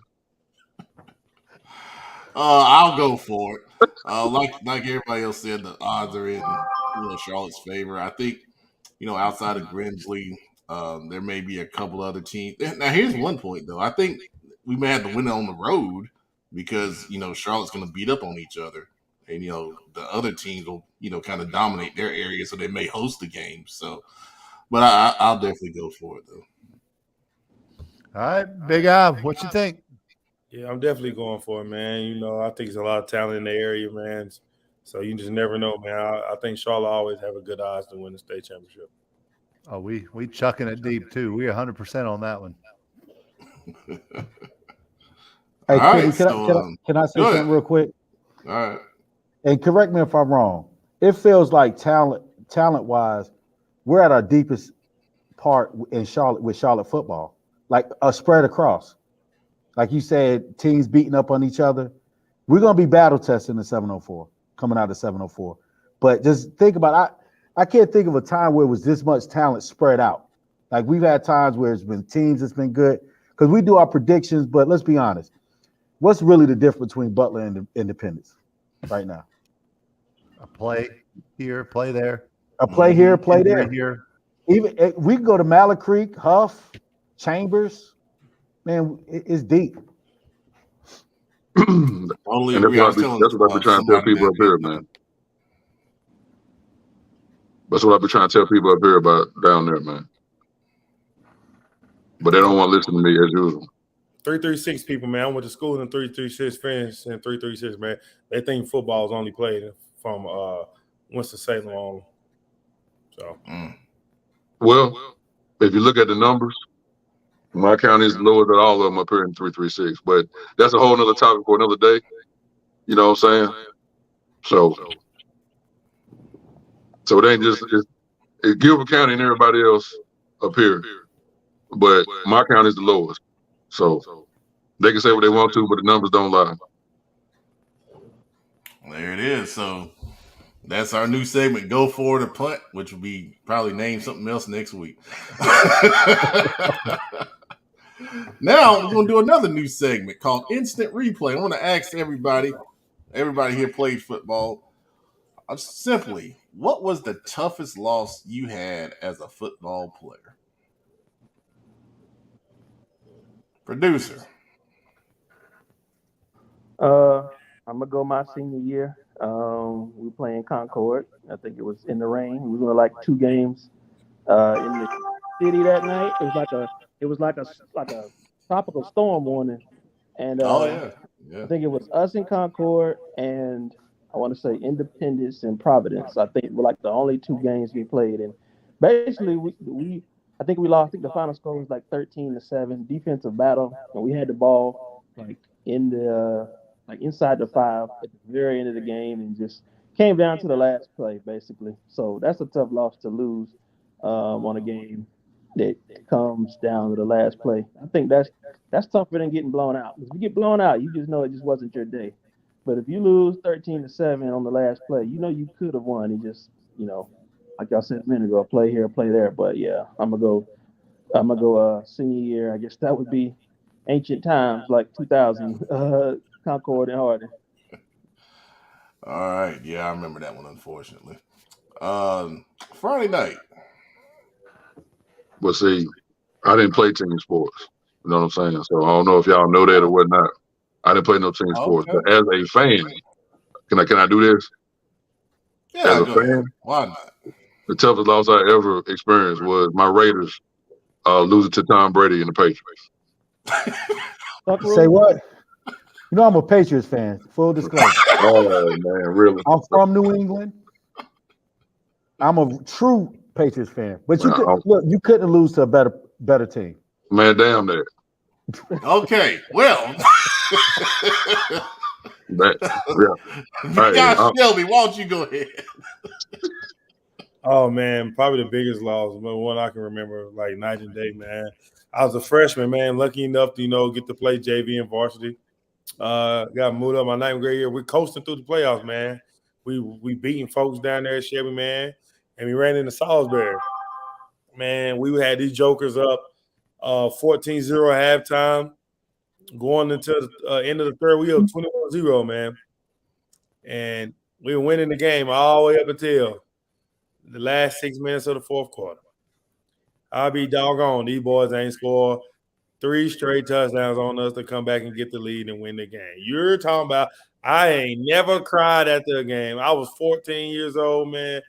I'll go for it. Like everybody else said, the odds are in Charlotte's favor. I think outside of Grinsley, there may be a couple other teams. Now, here's one point though. I think we may have to win it on the road because Charlotte's going to beat up on each other, and the other teams will kind of dominate their area, so they may host the game. So, but I'll definitely go for it though. all right, Big Av, what you think? Yeah, I'm definitely going for it, man. I think there's a lot of talent in the area, man. So you just never know, man. I think Charlotte always have a good odds to win the state championship. Oh, we chucking it deep too. We 100% on that one. Hey, All can I say something real quick? All right. And correct me if I'm wrong. It feels like talent-wise, we're at our deepest part in Charlotte with Charlotte football, like a spread across. Like you said, teams beating up on each other. We're gonna be battle testing the 704, coming out of 704. But just think about I can't think of a time where it was this much talent spread out. Like we've had times where it's been teams that's been good because we do our predictions, but let's be honest. What's really the difference between Butler and Independence right now? A play here, play there. A play here, play there. Here. Even we can go to Mallard Creek, Huff, Chambers. Man, it's deep. Only And that's what I've been trying to tell people up here, man. That's what I've been trying to tell people up here about down there, man. But they don't want to listen to me as usual. 336 people, man. I went to school in 336 friends and 336, man. They think football is only played from Winston-Salem on. So, well, if you look at the numbers, my county is lower than all of them up here in 336. But that's a whole nother topic for another day. You know what I'm saying? So it ain't just it's Gilbert County and everybody else up here, but my county is the lowest. So they can say what they want to, but the numbers don't lie. There it is. So that's our new segment, Go Forward or Punt, which will be probably named something else next week. Now we're going to do another new segment called Instant Replay. I want to ask everybody here played football, simply, what was the toughest loss you had as a football player? Producer. I'm gonna go my senior year. We were playing Concord. I think it was in the rain. We were like 2 games in the city that night. It was like a tropical storm warning. And I think it was us in Concord and I want to say Independence and Providence. I think were like the only 2 games we played. And basically I think we lost. I think the final score was like 13-7, defensive battle, and we had the ball like in the inside the 5 at the very end of the game, and just came down to the last play basically. So that's a tough loss to lose on a game that comes down to the last play. I think that's tougher than getting blown out. If you get blown out, you just know it just wasn't your day. But if you lose 13-7 on the last play, you could have won. It just like y'all said a minute ago, play here, play there. But yeah, I'm gonna go senior year. I guess that would be ancient times, like 2000, Concord and Hardin. All right, yeah, I remember that one. Unfortunately, Friday night. But see, I didn't play team sports. You know what I'm saying? So I don't know if y'all know that or whatnot. I didn't play no team sports. But as a fan, can I do this? Yeah, as a fan, ahead. Why not? The toughest loss I ever experienced was my Raiders losing to Tom Brady and the Patriots. Say what? I'm a Patriots fan. Full disclosure. Oh man, really? I'm from New England. I'm a true Patriots fan. But you couldn't lose to a better team. Man, damn that. Okay, well. Shelby, why don't you go ahead? Oh man, probably the biggest loss, but one I can remember like night and day, man. I was a freshman, man, lucky enough to get to play JV and varsity. Got moved up my ninth grade year. We're coasting through the playoffs, man. We beating folks down there at Shelby, man, and we ran into Salisbury. Man, we had these jokers up 14-0 halftime. Going into the end of the third, we up 21-0, man. And we were winning the game all the way up until the last 6 minutes of the fourth quarter. I'll be doggone. These boys ain't scored 3 straight touchdowns on us to come back and get the lead and win the game. You're talking about I ain't never cried after a game. I was 14 years old, man.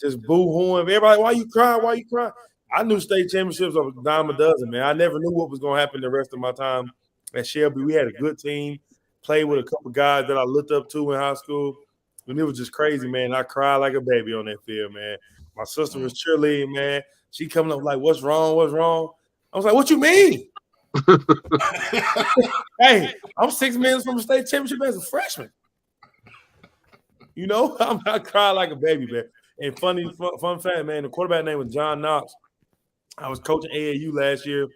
Just boo-hooing. Everybody, why you crying? Why you crying? I knew state championships of a dime a dozen, man. I never knew what was going to happen the rest of my time at Shelby. We had a good team, played with a couple guys that I looked up to in high school. And it was just crazy, man. I cried like a baby on that field, man. My sister was cheerleading, man. She coming up like, what's wrong? What's wrong? I was like, what you mean? Hey, I'm 6 minutes from the state championship as a freshman. I cried like a baby, man. And fun fact, man, the quarterback name was John Knox. I was coaching AAU last year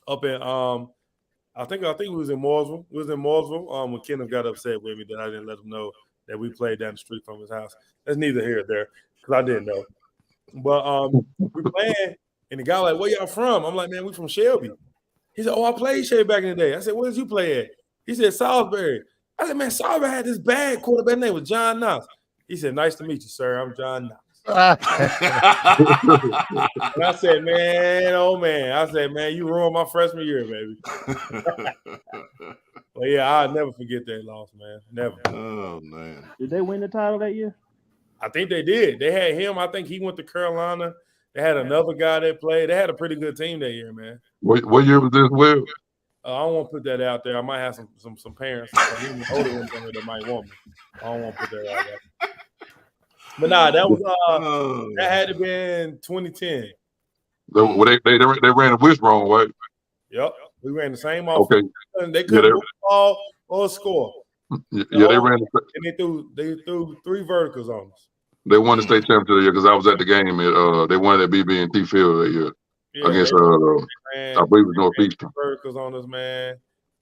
up in I think we was in Mooresville. We was in Mooresville when Kenneth got upset with me that I didn't let him know that we played down the street from his house. That's neither here or there because I didn't know. But we playing, and the guy like, where y'all from? I'm like, man, we from Shelby. He said, oh, I played Shelby back in the day. I said, where did you play at? He said, Salisbury. I said, man, Salisbury had this bad quarterback name was John Knox. He said, nice to meet you, sir. I'm John Knox. And I said, man, oh, man. I said, man, you ruined my freshman year, baby. But, yeah, I'll never forget that loss, man. Never. Oh, man. Did they win the title that year? I think they did. They had him. I think he went to Carolina. They had another guy that played. They had a pretty good team that year, man. What year was this, Will? I don't want to put that out there. I might have some parents, older ones on there that might want me. I don't want to put that out there. But nah, that was that had to been 2010. They ran a wishbone, right? Yep, we ran the same offense. Okay. They couldn't move the ball or score. Yeah, they ran. And they threw 3 verticals on us. They won the state championship that year because I was at the game. They won at BB&T Field that year against I believe it was Northeastern. Verticals on us, man.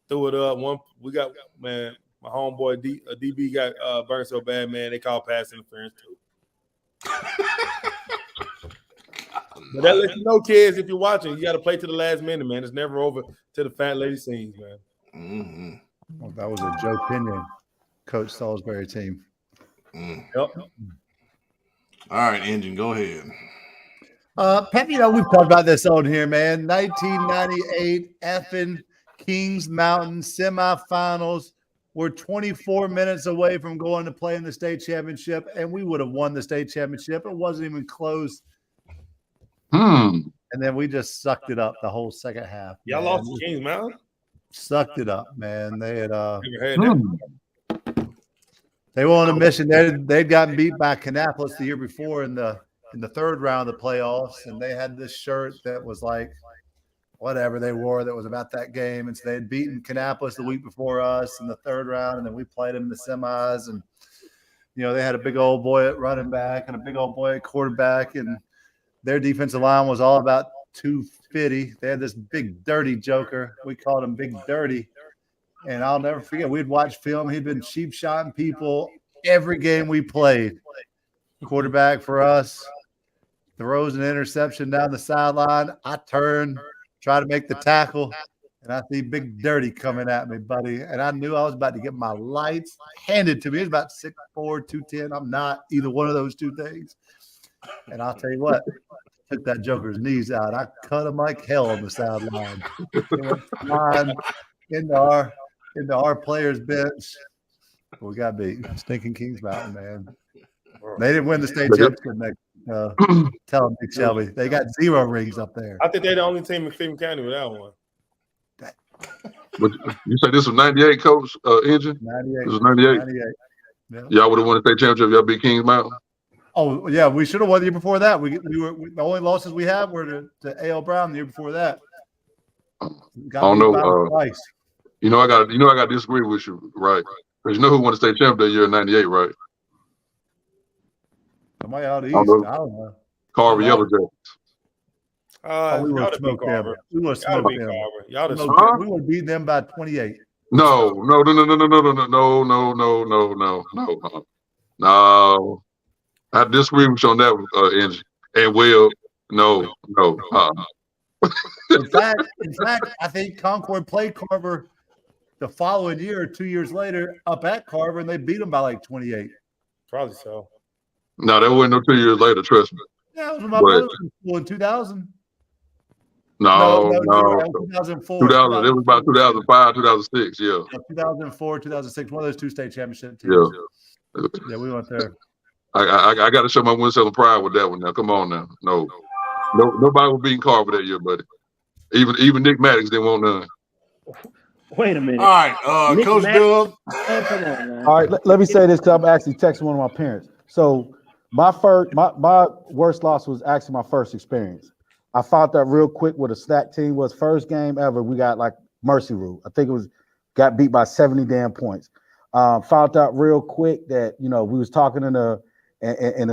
Threw it up. We got my homeboy DB got burned so bad, man. They called pass interference too. But that lets you know, kids, if you're watching, you got to play to the last minute, man. It's never over till the fat lady sings, man. Mm-hmm. Well, that was a Joe Pinion coach Salisbury team. Mm. Yep. All right, Engine, go ahead. Pep, we've talked about this on here, man. 1998 effing Kings Mountain semifinals. We're 24 minutes away from going to play in the state championship, and we would have won the state championship. It wasn't even close. And then we just sucked it up the whole second half. Y'all lost to Kings Mountain? Sucked it up, man. They had they were on a mission. They'd gotten beat by Kannapolis the year before in the third round of the playoffs, and they had this shirt that was like whatever they wore that was about that game. And so they had beaten Kannapolis the week before us in the third round, and then we played them in the semis. And they had a big old boy at running back and a big old boy at quarterback, and their defensive line was all about 250. They had this big dirty joker. We called him Big Dirty. And I'll never forget, we'd watch film. He'd been cheap shotting people every game we played. Quarterback for us, throws an interception down the sideline. I turn, try to make the tackle, and I see Big Dirty coming at me, buddy. And I knew I was about to get my lights handed to me. He's about 6'4", 210. I'm not either one of those two things. And I'll tell you what, took that joker's knees out. I cut him like hell on the sideline. He went flying into our players' bench. We got beat. Stinking Kings Mountain, man. They didn't win the state championship. Tell them, Big Shelby. They got 0 rings up there. I think they're the only team in Cleveland County with that one. But you said this was 98, Coach Engine? 98. This was 98? 98. Yeah. Y'all would have won the state championship. Y'all beat Kings Mountain? Oh, yeah. We should have won the year before that. We were the only losses we had were to A.L. Brown the year before that. I don't know. Twice. I got to disagree with you, right? Because who won the state championship that year in 98, right? Somebody out east. I don't know. Carver Yellow Jackets. We Y'all would have beat smoke them. Carver. We would Y'all smoke beat them. Carver. Y'all have Huh? We would beat them by 28. No. I disagree with you on that, Angie. And Will, no. In fact, I think Concord played Carver the following year, 2 years later, up at Carver, and they beat them by like 28. Probably so. No, that wasn't no 2 years later, trust me. Yeah, it was when my But- brother was in school in 2000. No. you're right, 2004. 2000, it was about 2005, 2006, yeah. 2004, 2006, one of those two state championship teams. Yeah. Yeah, we went there. I got to show my Winston pride with that one now. Come on now. No, nobody was beating Carver that year, buddy. Even Nick Maddox didn't want none. Wait a minute. All right, Nick Coach Maddox- Dub. Man, come on, man. All right, let me say this because I'm actually texting one of my parents. So my worst loss was actually my first experience. I found out real quick what a stack team was. First game ever, we got like mercy rule. I think it was got beat by 70 damn points. Found out real quick that we was talking in the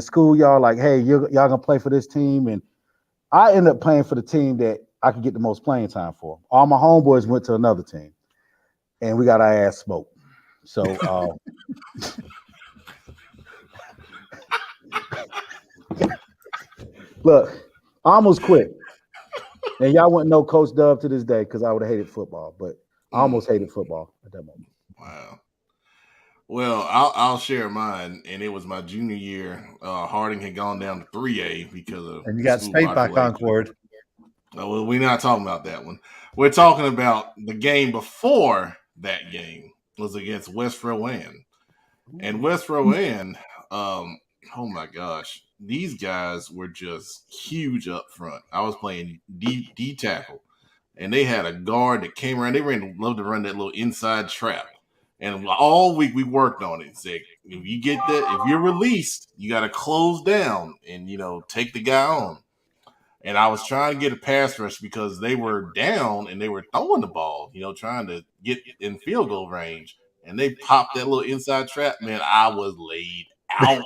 schoolyard like, hey, y'all gonna play for this team, and I ended up playing for the team that I could get the most playing time for. All my homeboys went to another team, and we got our ass smoked. So. Look, I almost quit. And y'all wouldn't know Coach Dub to this day because I would have hated football, but I almost hated football at that moment. Wow. Well, I'll share mine, and it was my junior year. Harding had gone down to 3A because of And you got school spanked by population. Concord. Well, we're not talking about that one. We're talking about the game before that game was against West Rowan. And West Rowan, oh my gosh, these guys were just huge up front. I was playing D tackle, and they had a guard that came around. They loved to run that little inside trap. And all week we worked on it. Said, if you're released, you got to close down and, take the guy on. And I was trying to get a pass rush because they were down and they were throwing the ball, trying to get in field goal range. And they popped that little inside trap. Man, I was laid out.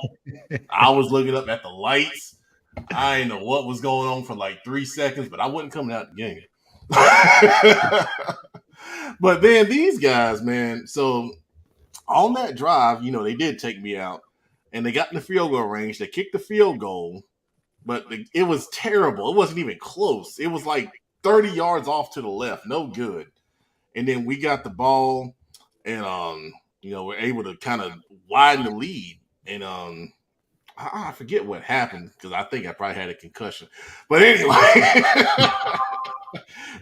I was looking up at the lights. I didn't know what was going on for like 3 seconds, but I wasn't coming out the game. But then these guys, man, so on that drive, they did take me out. And they got in the field goal range. They kicked the field goal. But it was terrible. It wasn't even close. It was like 30 yards off to the left. No good. And then we got the ball and, we're able to kind of widen the lead. And I forget what happened because I think I probably had a concussion. But anyway,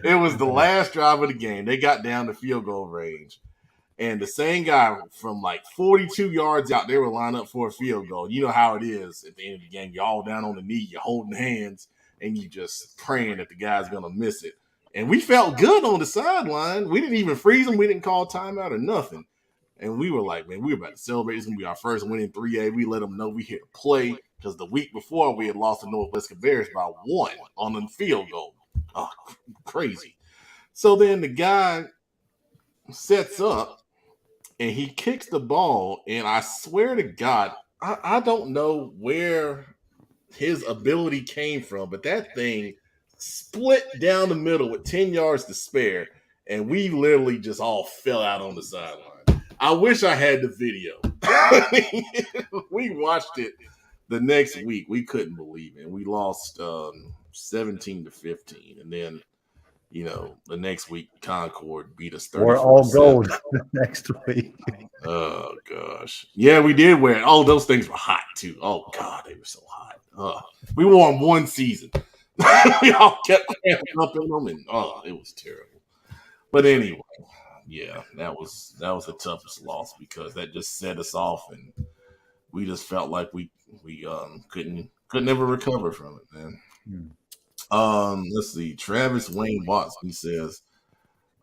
it was the last drive of the game. They got down to field goal range. And the same guy from like 42 yards out, they were lined up for a field goal. You know how it is at the end of the game. You're all down on the knee, you're holding hands, and you just praying that the guy's going to miss it. And we felt good on the sideline. We didn't even freeze them. We didn't call timeout or nothing. And we were like, man, we were about to celebrate. It's going to be our first win in 3A. We let them know we here to play because the week before we had lost to Northwest Bears by 1 on the field goal. Oh, crazy. So then the guy sets up. And he kicks the ball, and I swear to God, I don't know where his ability came from, but that thing split down the middle with 10 yards to spare, and we literally just all fell out on the sideline. I wish I had the video. We watched it the next week. We couldn't believe it. We lost 17-15, and then the next week, Concord beat us 34. We're all gold next week. Oh, gosh. Yeah, we did wear it. Oh, those things were hot, too. Oh, God, they were so hot. We wore them one season. We all kept cramping up in them, and, it was terrible. But anyway, yeah, that was the toughest loss because that just set us off, and we just felt like we couldn't ever recover from it, man. Let's see. Travis Wayne Watts, he says,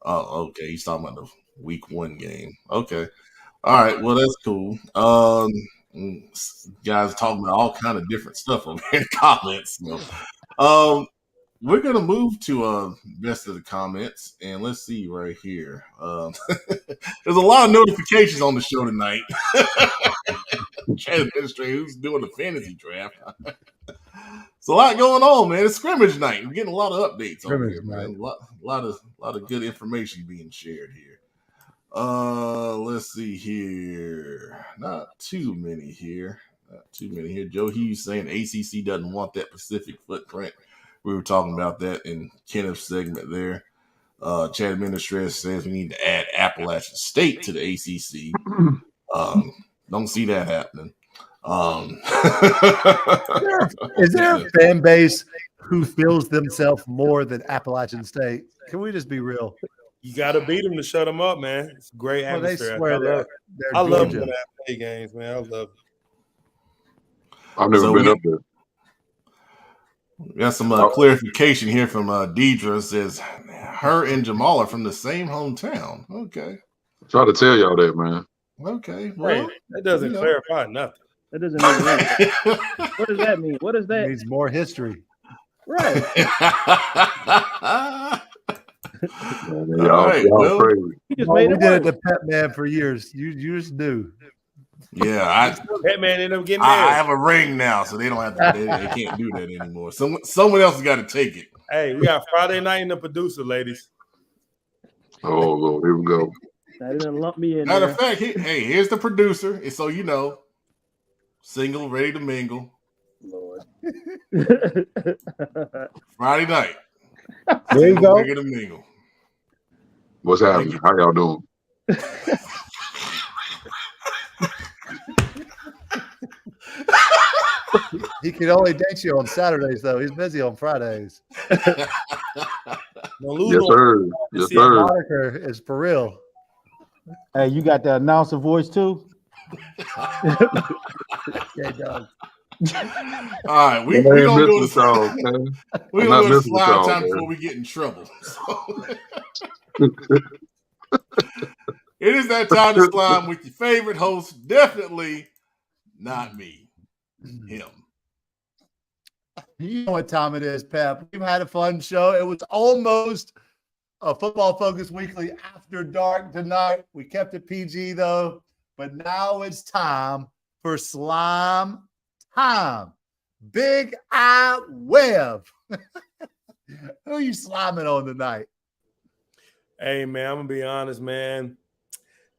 okay, he's talking about the week 1 game. Okay. All right, well, that's cool. Guys talking about all kind of different stuff over here in the comments. So, we're gonna move to rest of the comments, and let's see right here. There's a lot of notifications on the show tonight. Chat administrator who's doing the fantasy draft. It's a lot going on, man. It's scrimmage night. We're getting a lot of updates on Scrimmage here, night. man. A lot of good information being shared here. Let's see here. Not too many here. Joe Hughes saying ACC doesn't want that Pacific footprint. We were talking about that in Kenneth's segment there. Chad Administrator says we need to add Appalachian State to the ACC. Don't see that happening. Is there a fan base who feels themselves more than Appalachian State? Can we just be real? You got to beat them to shut them up, man. It's a great Well, they atmosphere. swear I they're love Georgia. when I play games, man. I love it. I've never been up there. We got some clarification here from Deidre. Says her and Jamal are from the same hometown. Okay. Try to tell y'all that, man. Okay. Well, Hey, that doesn't clarify nothing. That doesn't mean anything. What does that mean? What does that It needs more history. right? Y'all crazy. You just Oh, made we it did it worse. to Pet Man for years. You just knew. yeah, That man ended up getting I married. have a ring now, so they don't have to. They can't do that anymore. Someone else has got to take it. Hey, we got Friday night and the producer, ladies. Oh, Lord, here we go. Now, they done lump me in Matter there. of fact, here's the producer. And so you know, single, ready to mingle. Lord. Friday night. There you Single, go. ready to mingle. What's happening? How y'all doing? He can only date you on Saturdays, though. He's busy on Fridays. Yes, sir. Yes, See, sir. Moniker is for real. Hey, you got the announcer voice too? Yeah, dog. All right, we I ain't gonna go messing with to y'all, man. we I'm gonna not go to messing with slide y'all, time man. before we get in trouble. So, it is that time to slide with your favorite host. Definitely not me. Him. You know what time it is, Pep. We've had a fun show. It was almost a Football Focus Weekly after dark tonight. We kept it PG, though. But now it's time for slime time. Big Eye Web. Who are you sliming on tonight? Hey, man, I'm gonna be honest, man.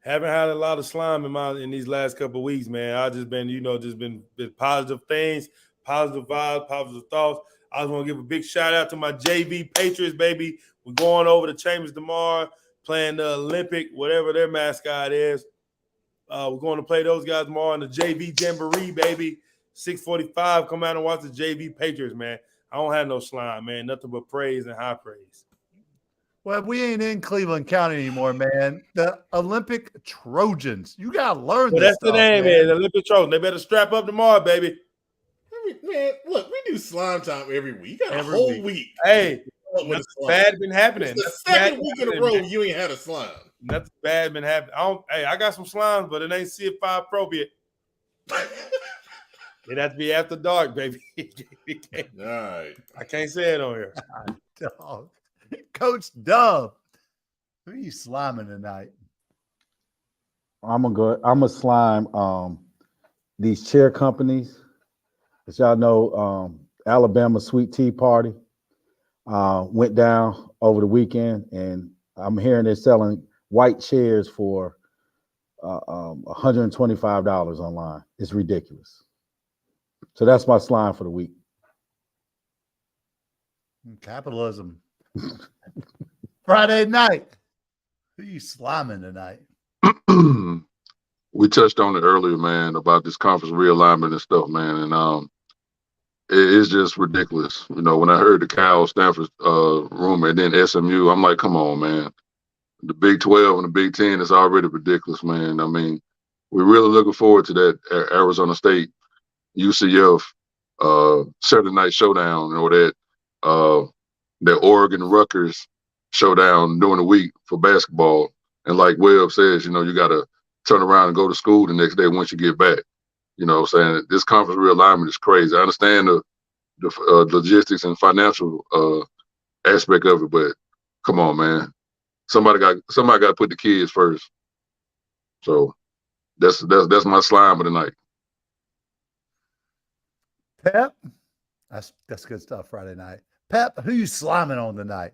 Haven't had a lot of slime in these last couple of weeks, man. I just been, been positive things, positive vibes, positive thoughts. I just want to give a big shout out to my JV Patriots, baby. We're going over to Chambers tomorrow, playing the Olympic, whatever their mascot is. We're going to play those guys tomorrow in the JV Jamboree, baby. 6:45. Come out and watch the JV Patriots, man. I don't have no slime, man. Nothing but praise and high praise. Well, we ain't in Cleveland County anymore, man. The Olympic Trojans. You got to learn Well, this that's stuff, the name, man. man. The Olympic Trojans. They better strap up tomorrow, baby. Man, look, we do slime time every week. You got Every a whole week. week. Hey, With a nothing slime. bad been happening. It's the Nothing second bad week in a happening, row man. you ain't had a slime. Nothing bad been happening. I got some slimes, but it ain't CF5 appropriate. It has to be after dark, baby. All right. I can't say it on here. Dog. Coach Dub. Who are you sliming tonight? I'm gonna slime these chair companies. As y'all know, Alabama Sweet Tea Party went down over the weekend, and I'm hearing they're selling white chairs for $125 online. It's ridiculous. So that's my slime for the week. Capitalism. Friday night. Who you sliming tonight? We touched on it earlier, man, about this conference realignment and stuff, man, and it's just ridiculous. You know, when I heard the Cal Stanford rumor and then SMU, I'm like, come on, man. The Big 12 and the Big 10 is already ridiculous, man. I mean, we're really looking forward to that Arizona State UCF Saturday night showdown, or that Oregon Rutgers showdown during the week for basketball. And like Webb says, you know, you got to turn around and go to school the next day once you get back. You know what I'm saying? This conference realignment is crazy. I understand the logistics and financial aspect of it, but come on, man. Somebody got to put the kids first. So that's my slime of the night. Pep, That's good stuff. Friday night. Pep, who you sliming on tonight?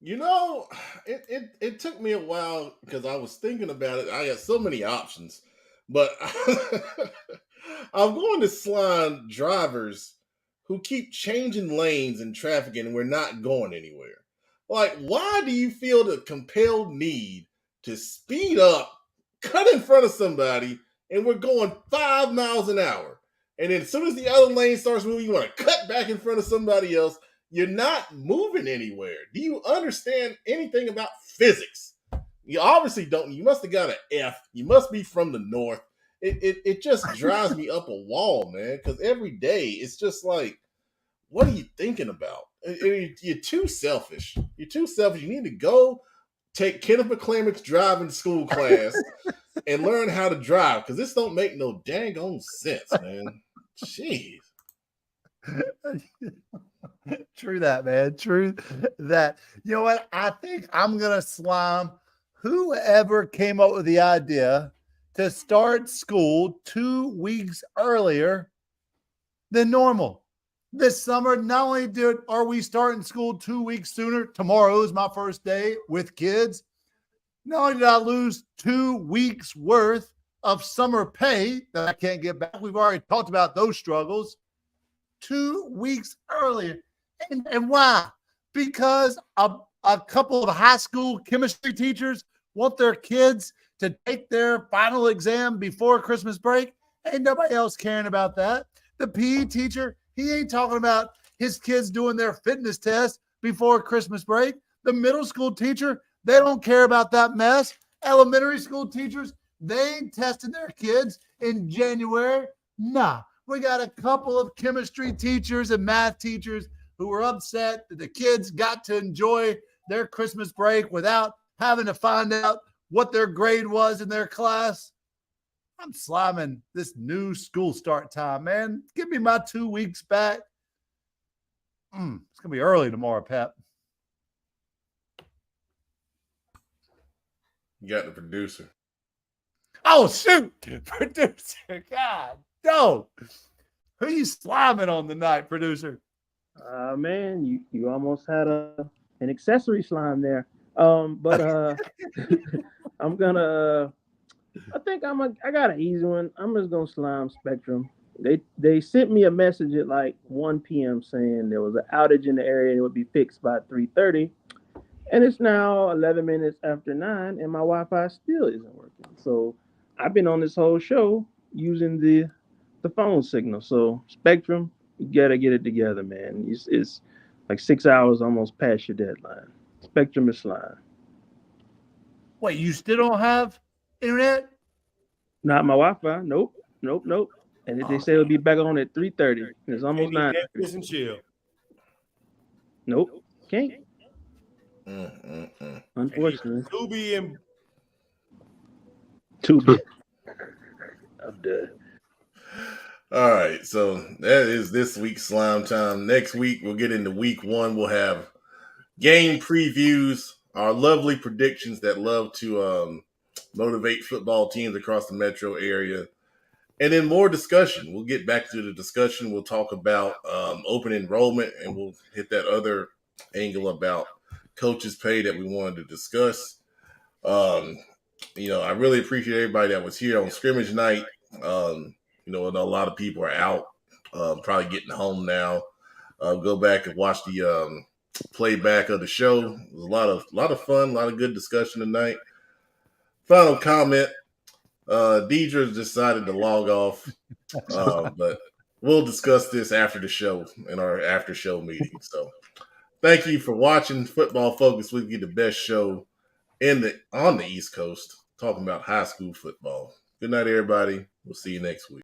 You know, it took me a while because I was thinking about it. I got so many options, but I'm going to slime drivers who keep changing lanes in traffic and we're not going anywhere. Like, why do you feel the compelled need to speed up, cut in front of somebody, and we're going 5 miles an hour? And then as soon as the other lane starts moving, you want to cut back in front of somebody else. You're not moving anywhere. Do you understand anything about physics? You obviously don't. You must have got an F. You must be from the north. It just drives me up a wall, man. Because every day it's just like, what are you thinking about? You're too selfish. You're too selfish. You need to go take Kenneth McClamick's driving school class and learn how to drive. Because this don't make no dang on sense, man. Jeez. True that, man. True that. You know what? I think I'm going to slime whoever came up with the idea to start school 2 weeks earlier than normal. This summer, not only are we starting school 2 weeks sooner, tomorrow is my first day with kids, not only did I lose 2 weeks worth of summer pay that I can't get back. We've already talked about those struggles. 2 weeks earlier. And why? Because a couple of high school chemistry teachers want their kids to take their final exam before Christmas break. Ain't nobody else caring about that. The PE teacher, he ain't talking about his kids doing their fitness test before Christmas break. The middle school teacher, they don't care about that mess. Elementary school teachers, they ain't testing their kids in January. Nah. We got a couple of chemistry teachers and math teachers who were upset that the kids got to enjoy their Christmas break without having to find out what their grade was in their class. I'm sliming this new school start time, man. Give me my 2 weeks back. It's going to be early tomorrow, Pep. You got the producer. Oh, shoot. Producer. God. No. Who you sliming on tonight, producer? Man, you almost had an accessory slime there. But I'm gonna. I think I got an easy one. I'm just gonna slime Spectrum. They sent me a message at like 1 p.m. saying there was an outage in the area and it would be fixed by 3:30. And it's now 11 minutes after 9 and my Wi-Fi still isn't working. So I've been on this whole show using the phone signal. So Spectrum, you gotta get it together, man. It's like 6 hours almost past your deadline. Spectrum is slime. Wait, you still don't have internet? Not my Wi-Fi. Nope. And they say it'll be back on at 3:30. It's almost 9. Netflix and chill. Nope. Can't. Unfortunately. Tubi and Tubi. I'm done. All right, so that is this week's Slime Time. Next week, we'll get into week 1. We'll have game previews, our lovely predictions that love to motivate football teams across the metro area, and then more discussion. We'll get back to the discussion. We'll talk about open enrollment, and we'll hit that other angle about coaches' pay that we wanted to discuss. I really appreciate everybody that was here on scrimmage night. I know a lot of people are out, probably getting home now. Go back and watch the playback of the show. It was a lot of fun, a lot of good discussion tonight. Final comment: Deidre decided to log off, but we'll discuss this after the show in our after show meeting. So, thank you for watching Football Focus Weekly, the best show on the East Coast, talking about high school football. Good night, everybody. We'll see you next week.